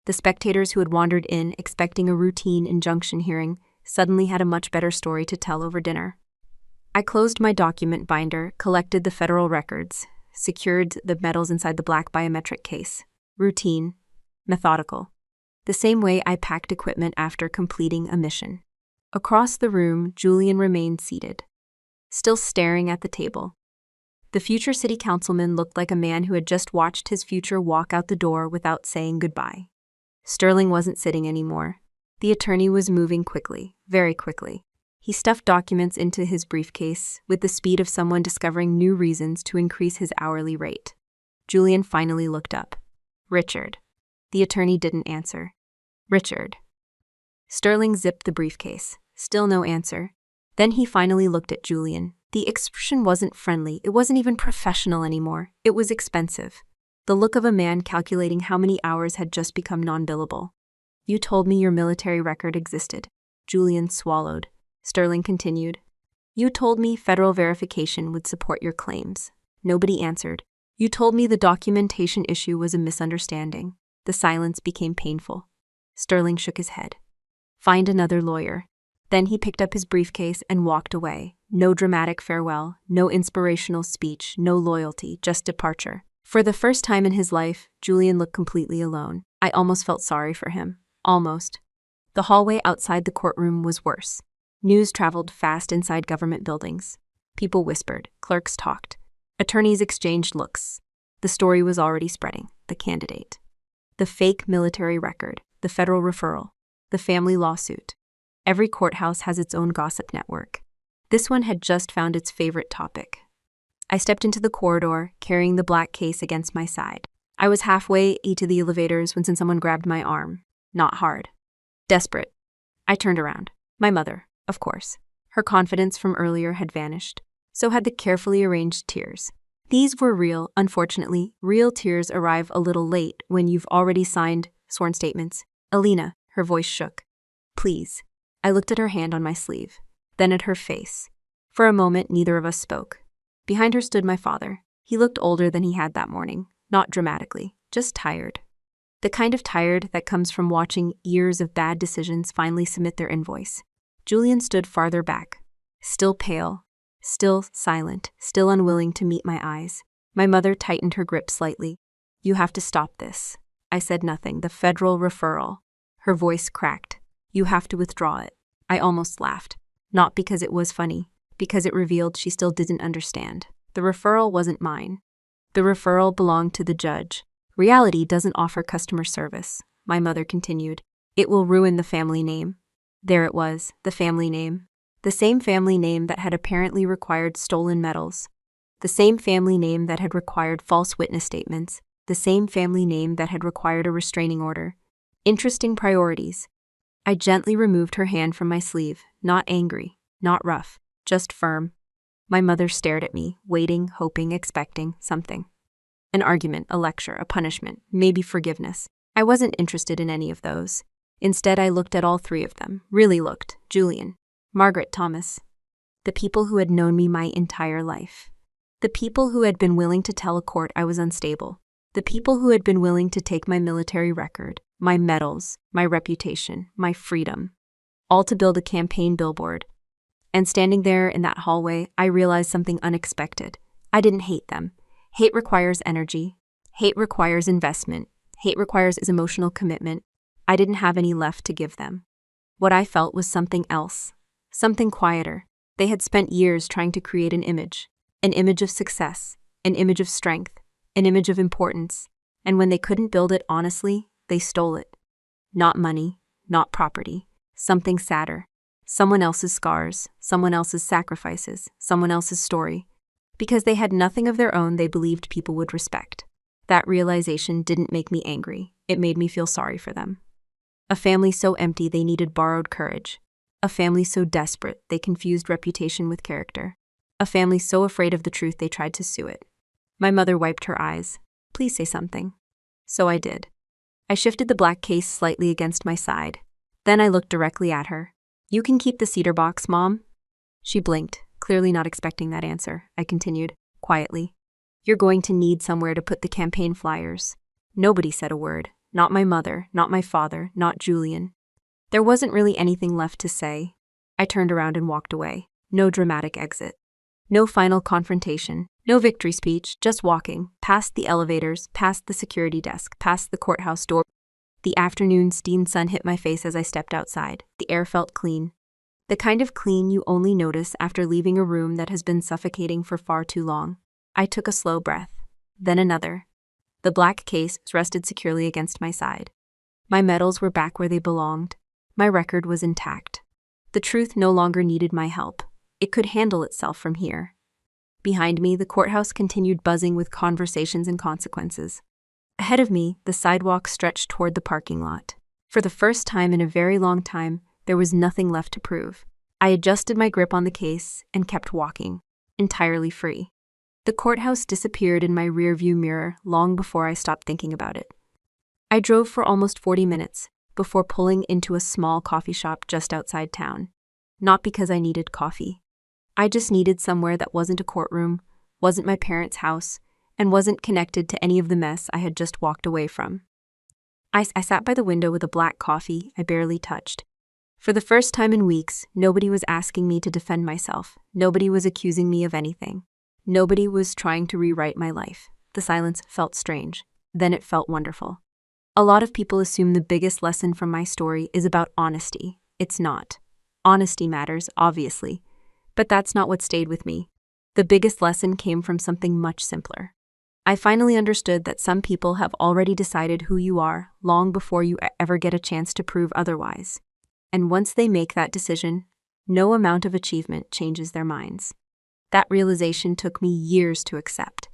A: The spectators who had wandered in expecting a routine injunction hearing suddenly had a much better story to tell over dinner. I closed my document binder, collected the federal records, secured the medals inside the black biometric case. Routine. Methodical. The same way I packed equipment after completing a mission. Across the room, Julian remained seated, still staring at the table. The future city councilman looked like a man who had just watched his future walk out the door without saying goodbye. Sterling wasn't sitting anymore. The attorney was moving quickly, very quickly. He stuffed documents into his briefcase with the speed of someone discovering new reasons to increase his hourly rate. Julian finally looked up. Richard. The attorney didn't answer. Richard. Sterling zipped the briefcase. Still no answer. Then he finally looked at Julian. The expression wasn't friendly. It wasn't even professional anymore. It was expensive. The look of a man calculating how many hours had just become non-billable. You told me your military record existed. Julian swallowed. Sterling continued. You told me federal verification would support your claims. Nobody answered. You told me the documentation issue was a misunderstanding. The silence became painful. Sterling shook his head. Find another lawyer. Then he picked up his briefcase and walked away. No dramatic farewell, no inspirational speech, no loyalty, just departure. For the first time in his life, Julian looked completely alone. I almost felt sorry for him. Almost. The hallway outside the courtroom was worse. News traveled fast inside government buildings. People whispered, clerks talked. Attorneys exchanged looks. The story was already spreading. The candidate. The fake military record. The federal referral. The family lawsuit. Every courthouse has its own gossip network. This one had just found its favorite topic. I stepped into the corridor, carrying the black case against my side. I was halfway to the elevators when someone grabbed my arm. Not hard. Desperate. I turned around. My mother, of course. Her confidence from earlier had vanished. So had the carefully arranged tears. These were real, unfortunately. Real tears arrive a little late when you've already signed sworn statements. Alina, her voice shook. Please. I looked at her hand on my sleeve, then at her face. For a moment, neither of us spoke. Behind her stood my father. He looked older than he had that morning, not dramatically, just tired. The kind of tired that comes from watching years of bad decisions finally submit their invoice. Julian stood farther back, still pale, still silent, still unwilling to meet my eyes. My mother tightened her grip slightly. You have to stop this. I said nothing. The federal referral. Her voice cracked. You have to withdraw it. I almost laughed. Not because it was funny, because it revealed she still didn't understand. The referral wasn't mine. The referral belonged to the judge. Reality doesn't offer customer service, my mother continued. It will ruin the family name. There it was, the family name. The same family name that had apparently required stolen medals. The same family name that had required false witness statements. The same family name that had required a restraining order. Interesting priorities. I gently removed her hand from my sleeve, not angry, not rough, just firm. My mother stared at me, waiting, hoping, expecting something. An argument, a lecture, a punishment, maybe forgiveness. I wasn't interested in any of those. Instead, I looked at all three of them, really looked. Julian, Margaret, Thomas. The people who had known me my entire life. The people who had been willing to tell a court I was unstable. The people who had been willing to take my military record, my medals, my reputation, my freedom, all to build a campaign billboard. And standing there in that hallway, I realized something unexpected. I didn't hate them. Hate requires energy. Hate requires investment. Hate requires emotional commitment. I didn't have any left to give them. What I felt was something else. Something quieter. They had spent years trying to create an image of success, an image of strength, an image of importance, and when they couldn't build it honestly, they stole it. Not money, not property, something sadder. Someone else's scars, someone else's sacrifices, someone else's story. Because they had nothing of their own they believed people would respect. That realization didn't make me angry, it made me feel sorry for them. A family so empty they needed borrowed courage. A family so desperate they confused reputation with character. A family so afraid of the truth they tried to sue it. My mother wiped her eyes. Please say something. So I did. I shifted the black case slightly against my side. Then I looked directly at her. You can keep the cedar box, Mom. She blinked, clearly not expecting that answer. I continued, quietly. You're going to need somewhere to put the campaign flyers. Nobody said a word. Not my mother, not my father, not Julian. There wasn't really anything left to say. I turned around and walked away. No dramatic exit. No final confrontation. No victory speech, just walking, past the elevators, past the security desk, past the courthouse door. The afternoon steamed sun hit my face as I stepped outside. The air felt clean. The kind of clean you only notice after leaving a room that has been suffocating for far too long. I took a slow breath, then another. The black case rested securely against my side. My medals were back where they belonged. My record was intact. The truth no longer needed my help. It could handle itself from here. Behind me, the courthouse continued buzzing with conversations and consequences. Ahead of me, the sidewalk stretched toward the parking lot. For the first time in a very long time, there was nothing left to prove. I adjusted my grip on the case and kept walking, entirely free. The courthouse disappeared in my rearview mirror long before I stopped thinking about it. I drove for almost 40 minutes before pulling into a small coffee shop just outside town. Not because I needed coffee. I just needed somewhere that wasn't a courtroom, wasn't my parents' house, and wasn't connected to any of the mess I had just walked away from. I sat by the window with a black coffee I barely touched. For the first time in weeks, nobody was asking me to defend myself. Nobody was accusing me of anything. Nobody was trying to rewrite my life. The silence felt strange. Then it felt wonderful. A lot of people assume the biggest lesson from my story is about honesty. It's not. Honesty matters, obviously. But that's not what stayed with me. The biggest lesson came from something much simpler. I finally understood that some people have already decided who you are long before you ever get a chance to prove otherwise. And once they make that decision, no amount of achievement changes their minds. That realization took me years to accept.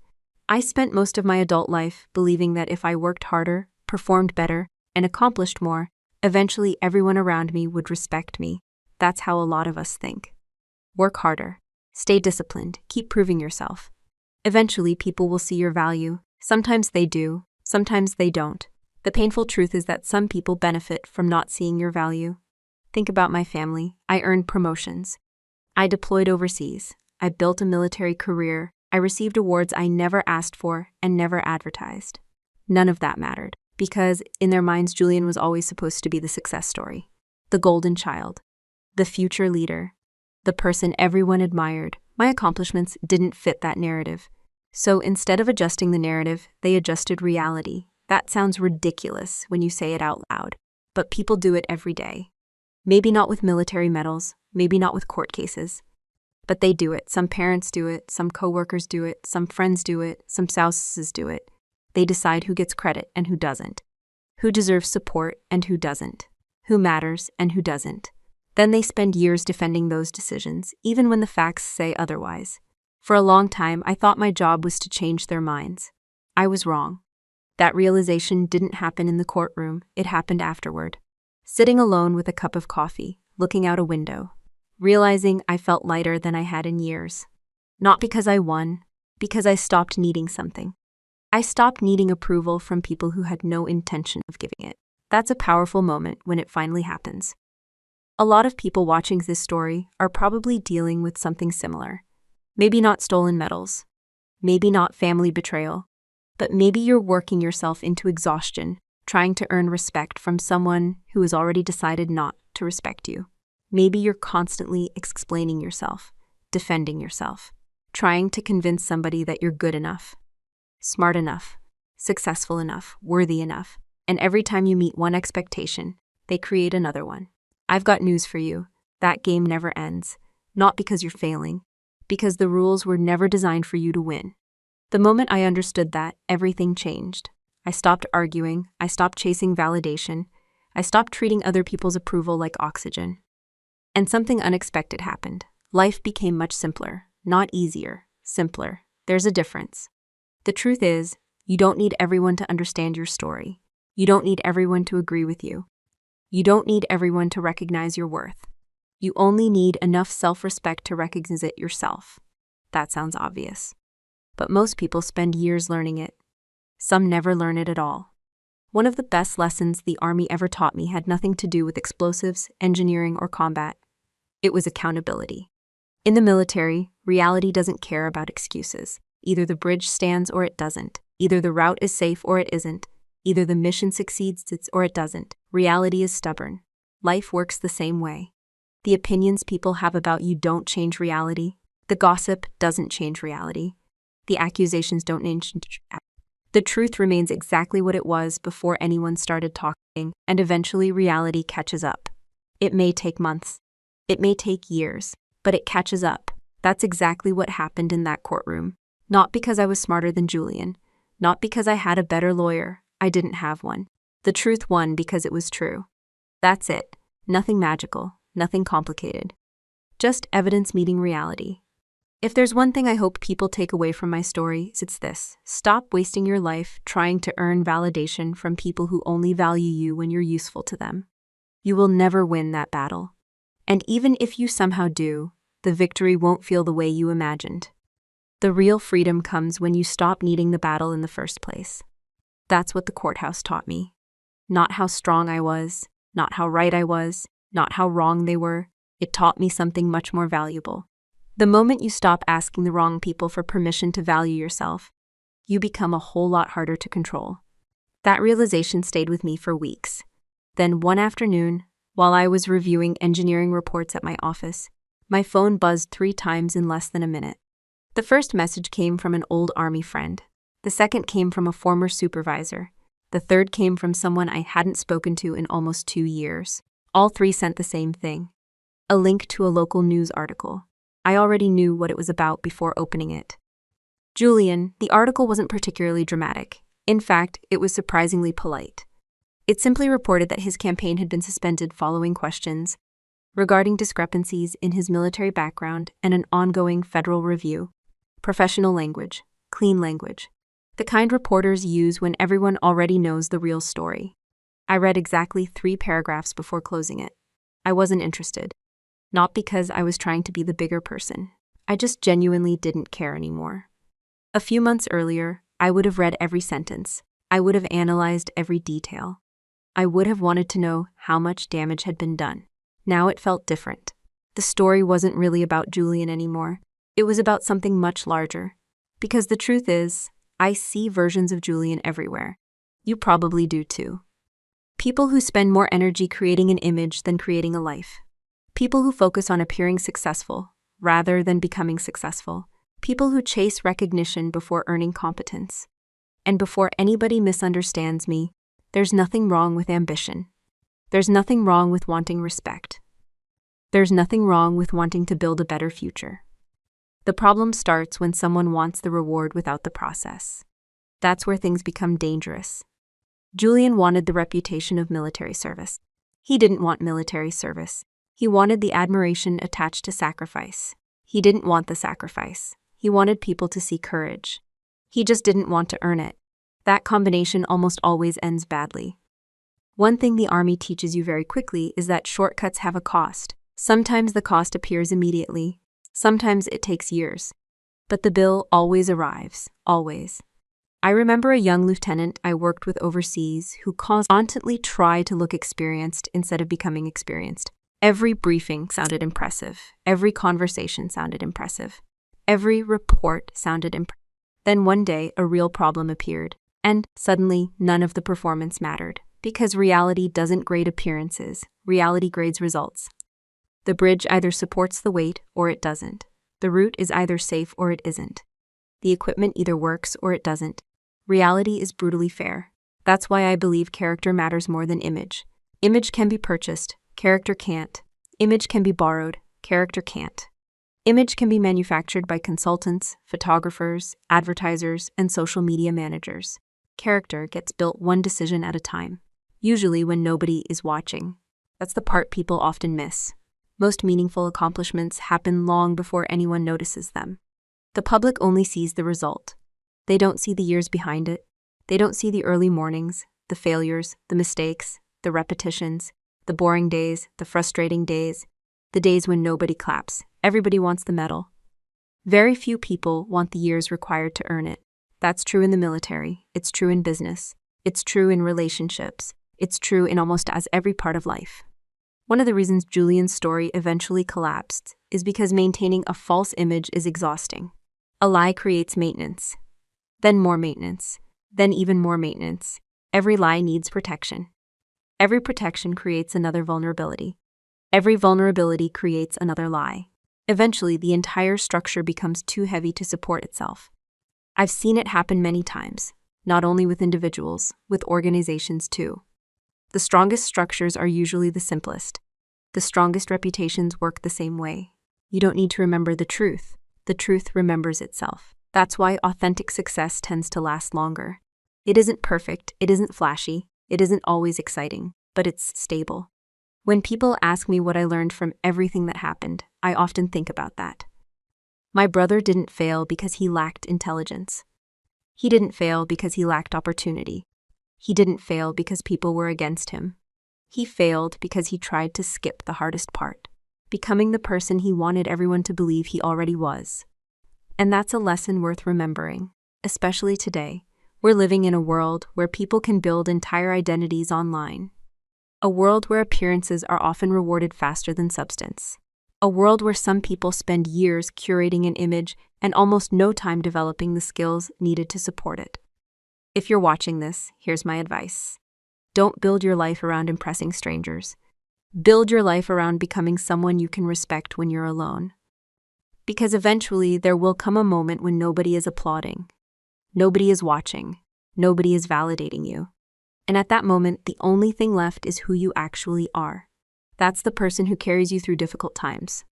A: I spent most of my adult life believing that if I worked harder, performed better, and accomplished more, eventually everyone around me would respect me. That's how a lot of us think. Work harder. Stay disciplined. Keep proving yourself. Eventually, people will see your value. Sometimes they do, sometimes they don't. The painful truth is that some people benefit from not seeing your value. Think about my family. I earned promotions. I deployed overseas. I built a military career. I received awards I never asked for and never advertised. None of that mattered, because in their minds, Julian was always supposed to be the success story, the golden child, the future leader, the person everyone admired. My accomplishments didn't fit that narrative. So instead of adjusting the narrative, they adjusted reality. That sounds ridiculous when you say it out loud, but people do it every day. Maybe not with military medals, maybe not with court cases, but they do it. Some parents do it, some coworkers do it, some friends do it, some spouses do it. They decide who gets credit and who doesn't, who deserves support and who doesn't, who matters and who doesn't. Then they spend years defending those decisions, even when the facts say otherwise. For a long time, I thought my job was to change their minds. I was wrong. That realization didn't happen in the courtroom, it happened afterward. Sitting alone with a cup of coffee, looking out a window, realizing I felt lighter than I had in years. Not because I won, because I stopped needing something. I stopped needing approval from people who had no intention of giving it. That's a powerful moment when it finally happens. A lot of people watching this story are probably dealing with something similar. Maybe not stolen medals, maybe not family betrayal, but maybe you're working yourself into exhaustion, trying to earn respect from someone who has already decided not to respect you. Maybe you're constantly explaining yourself, defending yourself, trying to convince somebody that you're good enough, smart enough, successful enough, worthy enough, and every time you meet one expectation, they create another one. I've got news for you. That game never ends, not because you're failing, because the rules were never designed for you to win. The moment I understood that, everything changed. I stopped arguing, I stopped chasing validation, I stopped treating other people's approval like oxygen. And something unexpected happened. Life became much simpler, not easier, simpler. There's a difference. The truth is, you don't need everyone to understand your story. You don't need everyone to agree with you. You don't need everyone to recognize your worth. You only need enough self-respect to recognize it yourself. That sounds obvious. But most people spend years learning it. Some never learn it at all. One of the best lessons the Army ever taught me had nothing to do with explosives, engineering, or combat. It was accountability. In the military, reality doesn't care about excuses. Either the bridge stands or it doesn't. Either the route is safe or it isn't. Either the mission succeeds or it doesn't. Reality is stubborn. Life works the same way. The opinions people have about you don't change reality. The gossip doesn't change reality. The accusations don't change. The truth remains exactly what it was before anyone started talking, and eventually reality catches up. It may take months. It may take years, but it catches up. That's exactly what happened in that courtroom. Not because I was smarter than Julian. Not because I had a better lawyer. I didn't have one. The truth won because it was true. That's it. Nothing magical. Nothing complicated. Just evidence meeting reality. If there's one thing I hope people take away from my story, it's this. Stop wasting your life trying to earn validation from people who only value you when you're useful to them. You will never win that battle. And even if you somehow do, the victory won't feel the way you imagined. The real freedom comes when you stop needing the battle in the first place. That's what the courthouse taught me. Not how strong I was, not how right I was, not how wrong they were. It taught me something much more valuable. The moment you stop asking the wrong people for permission to value yourself, you become a whole lot harder to control. That realization stayed with me for weeks. Then one afternoon, while I was reviewing engineering reports at my office, my phone buzzed 3 times in less than a minute. The first message came from an old Army friend. The second came from a former supervisor. The third came from someone I hadn't spoken to in almost 2 years. All 3 sent the same thing. A link to a local news article. I already knew what it was about before opening it. Julian, the article wasn't particularly dramatic. In fact, it was surprisingly polite. It simply reported that his campaign had been suspended following questions regarding discrepancies in his military background and an ongoing federal review. Professional language, clean language. The kind reporters use when everyone already knows the real story. I read exactly 3 paragraphs before closing it. I wasn't interested. Not because I was trying to be the bigger person. I just genuinely didn't care anymore. A few months earlier, I would have read every sentence. I would have analyzed every detail. I would have wanted to know how much damage had been done. Now it felt different. The story wasn't really about Julian anymore. It was about something much larger. Because the truth is, I see versions of Julian everywhere. You probably do too. People who spend more energy creating an image than creating a life. People who focus on appearing successful rather than becoming successful. People who chase recognition before earning competence. And before anybody misunderstands me, there's nothing wrong with ambition. There's nothing wrong with wanting respect. There's nothing wrong with wanting to build a better future. The problem starts when someone wants the reward without the process. That's where things become dangerous. Julian wanted the reputation of military service. He didn't want military service. He wanted the admiration attached to sacrifice. He didn't want the sacrifice. He wanted people to see courage. He just didn't want to earn it. That combination almost always ends badly. One thing the army teaches you very quickly is that shortcuts have a cost. Sometimes the cost appears immediately. Sometimes it takes years. But the bill always arrives, always. I remember a young lieutenant I worked with overseas who constantly tried to look experienced instead of becoming experienced. Every briefing sounded impressive. Every conversation sounded impressive. Every report sounded impressive. Then one day, a real problem appeared, and suddenly none of the performance mattered. Because reality doesn't grade appearances, reality grades results. The bridge either supports the weight or it doesn't. The route is either safe or it isn't. The equipment either works or it doesn't. Reality is brutally fair. That's why I believe character matters more than image. Image can be purchased, character can't. Image can be borrowed, character can't. Image can be manufactured by consultants, photographers, advertisers, and social media managers. Character gets built one decision at a time, usually when nobody is watching. That's the part people often miss. Most meaningful accomplishments happen long before anyone notices them. The public only sees the result. They don't see the years behind it. They don't see the early mornings, the failures, the mistakes, the repetitions, the boring days, the frustrating days, the days when nobody claps. Everybody wants the medal. Very few people want the years required to earn it. That's true in the military. It's true in business. It's true in relationships. It's true in almost every part of life. One of the reasons Julian's story eventually collapsed is because maintaining a false image is exhausting. A lie creates maintenance. Then more maintenance. Then even more maintenance. Every lie needs protection. Every protection creates another vulnerability. Every vulnerability creates another lie. Eventually, the entire structure becomes too heavy to support itself. I've seen it happen many times, not only with individuals, with organizations too. The strongest structures are usually the simplest. The strongest reputations work the same way. You don't need to remember the truth. The truth remembers itself. That's why authentic success tends to last longer. It isn't perfect, it isn't flashy, it isn't always exciting, but it's stable. When people ask me what I learned from everything that happened, I often think about that. My brother didn't fail because he lacked intelligence. He didn't fail because he lacked opportunity. He didn't fail because people were against him. He failed because he tried to skip the hardest part, becoming the person he wanted everyone to believe he already was. And that's a lesson worth remembering, especially today. We're living in a world where people can build entire identities online. A world where appearances are often rewarded faster than substance. A world where some people spend years curating an image and almost no time developing the skills needed to support it. If you're watching this, here's my advice. Don't build your life around impressing strangers. Build your life around becoming someone you can respect when you're alone. Because eventually there will come a moment when nobody is applauding. Nobody is watching. Nobody is validating you. And at that moment, the only thing left is who you actually are. That's the person who carries you through difficult times.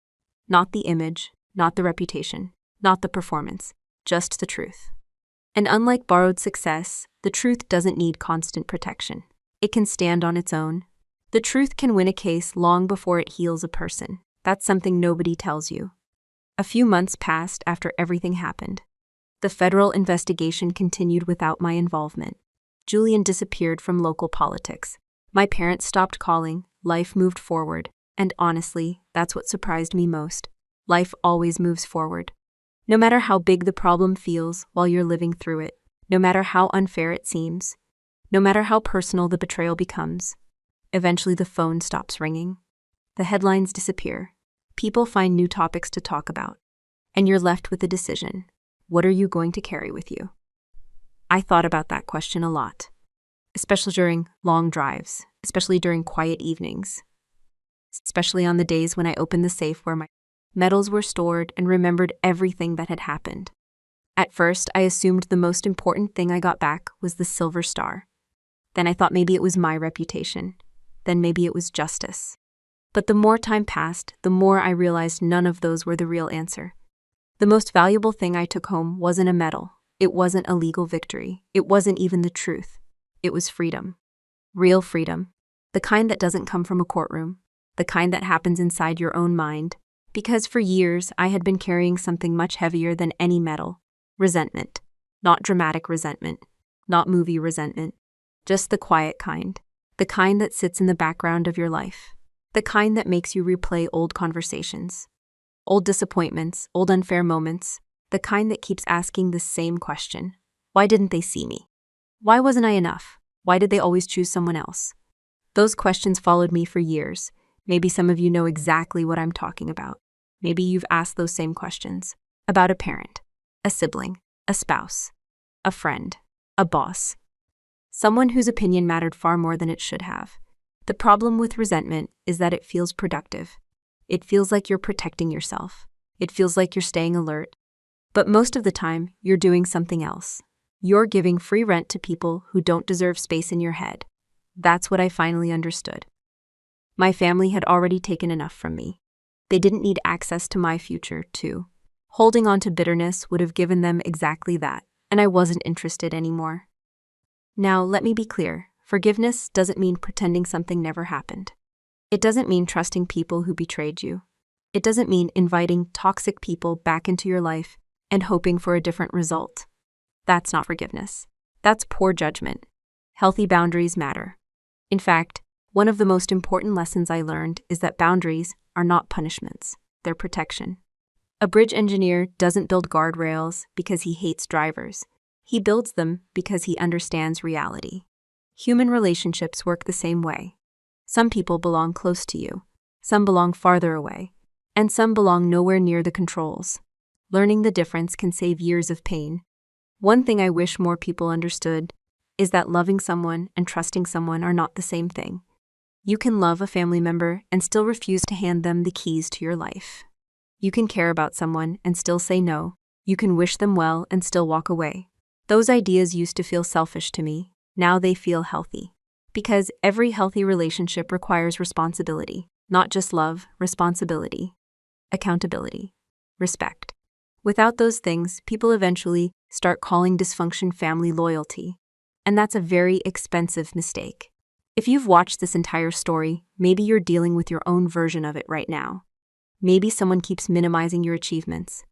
A: Not the image, not the reputation, not the performance, just the truth. And unlike borrowed success, the truth doesn't need constant protection. It can stand on its own. The truth can win a case long before it heals a person. That's something nobody tells you. A few months passed after everything happened. The federal investigation continued without my involvement. Julian disappeared from local politics. My parents stopped calling, life moved forward, And honestly, that's what surprised me most. Life always moves forward. No matter how big the problem feels while you're living through it, no matter how unfair it seems, no matter how personal the betrayal becomes, eventually the phone stops ringing. The headlines disappear. People find new topics to talk about. And you're left with a decision. What are you going to carry with you? I thought about that question a lot, especially during long drives, especially during quiet evenings, especially on the days when I opened the safe where my medals were stored and remembered everything that had happened. At first, I assumed the most important thing I got back was the silver star. Then I thought maybe it was my reputation. Then maybe it was justice. But the more time passed, the more I realized none of those were the real answer. The most valuable thing I took home wasn't a medal. It wasn't a legal victory. It wasn't even the truth. It was freedom. Real freedom. The kind that doesn't come from a courtroom. The kind that happens inside your own mind. Because for years, I had been carrying something much heavier than any medal. Resentment. Not dramatic resentment. Not movie resentment. Just the quiet kind. The kind that sits in the background of your life. The kind that makes you replay old conversations. Old disappointments, old unfair moments. The kind that keeps asking the same question. Why didn't they see me? Why wasn't I enough? Why did they always choose someone else? Those questions followed me for years. Maybe some of you know exactly what I'm talking about. Maybe you've asked those same questions. About a parent, a sibling, a spouse, a friend, a boss. Someone whose opinion mattered far more than it should have. The problem with resentment is that it feels productive. It feels like you're protecting yourself. It feels like you're staying alert. But most of the time, you're doing something else. You're giving free rent to people who don't deserve space in your head. That's what I finally understood. My family had already taken enough from me. They didn't need access to my future, too. Holding on to bitterness would have given them exactly that, and I wasn't interested anymore. Now, let me be clear. Forgiveness doesn't mean pretending something never happened. It doesn't mean trusting people who betrayed you. It doesn't mean inviting toxic people back into your life and hoping for a different result. That's not forgiveness. That's poor judgment. Healthy boundaries matter. In fact, one of the most important lessons I learned is that boundaries are not punishments, they're protection. A bridge engineer doesn't build guardrails because he hates drivers. He builds them because he understands reality. Human relationships work the same way. Some people belong close to you, some belong farther away, and some belong nowhere near the controls. Learning the difference can save years of pain. One thing I wish more people understood is that loving someone and trusting someone are not the same thing. You can love a family member and still refuse to hand them the keys to your life. You can care about someone and still say no. You can wish them well and still walk away. Those ideas used to feel selfish to me. Now they feel healthy. Because every healthy relationship requires responsibility. Not just love, responsibility, accountability, respect. Without those things, people eventually start calling dysfunction family loyalty. And that's a very expensive mistake. If you've watched this entire story, maybe you're dealing with your own version of it right now. Maybe someone keeps minimizing your achievements.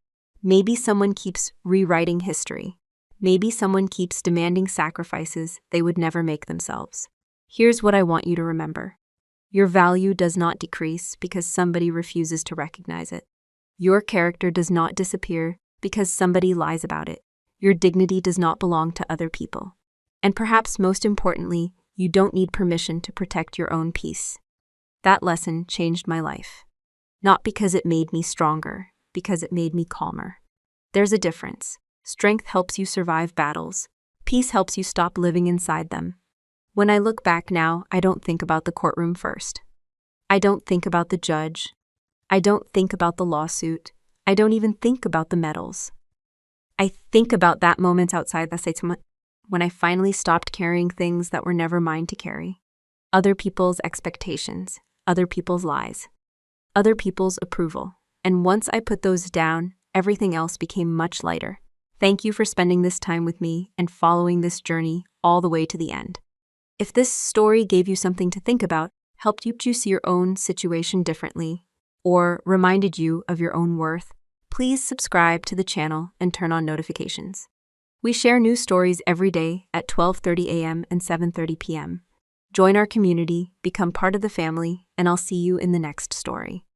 A: Maybe someone keeps rewriting history. Maybe someone keeps demanding sacrifices they would never make themselves. Here's what I want you to remember. Your value does not decrease because somebody refuses to recognize it. Your character does not disappear because somebody lies about it. Your dignity does not belong to other people. And perhaps most importantly, you don't need permission to protect your own peace. That lesson changed my life. Not because it made me stronger, because it made me calmer. There's a difference. Strength helps you survive battles. Peace helps you stop living inside them. When I look back now, I don't think about the courtroom first. I don't think about the judge. I don't think about the lawsuit. I don't even think about the medals. I think about that moment outside the Saitama when I finally stopped carrying things that were never mine to carry. Other people's expectations, other people's lies, other people's approval. And once I put those down, everything else became much lighter. Thank you for spending this time with me and following this journey all the way to the end. If this story gave you something to think about, helped you see your own situation differently, or reminded you of your own worth, please subscribe to the channel and turn on notifications. We share new stories every day at 12:30 a.m. and 7:30 p.m. Join our community, become part of the family, and I'll see you in the next story.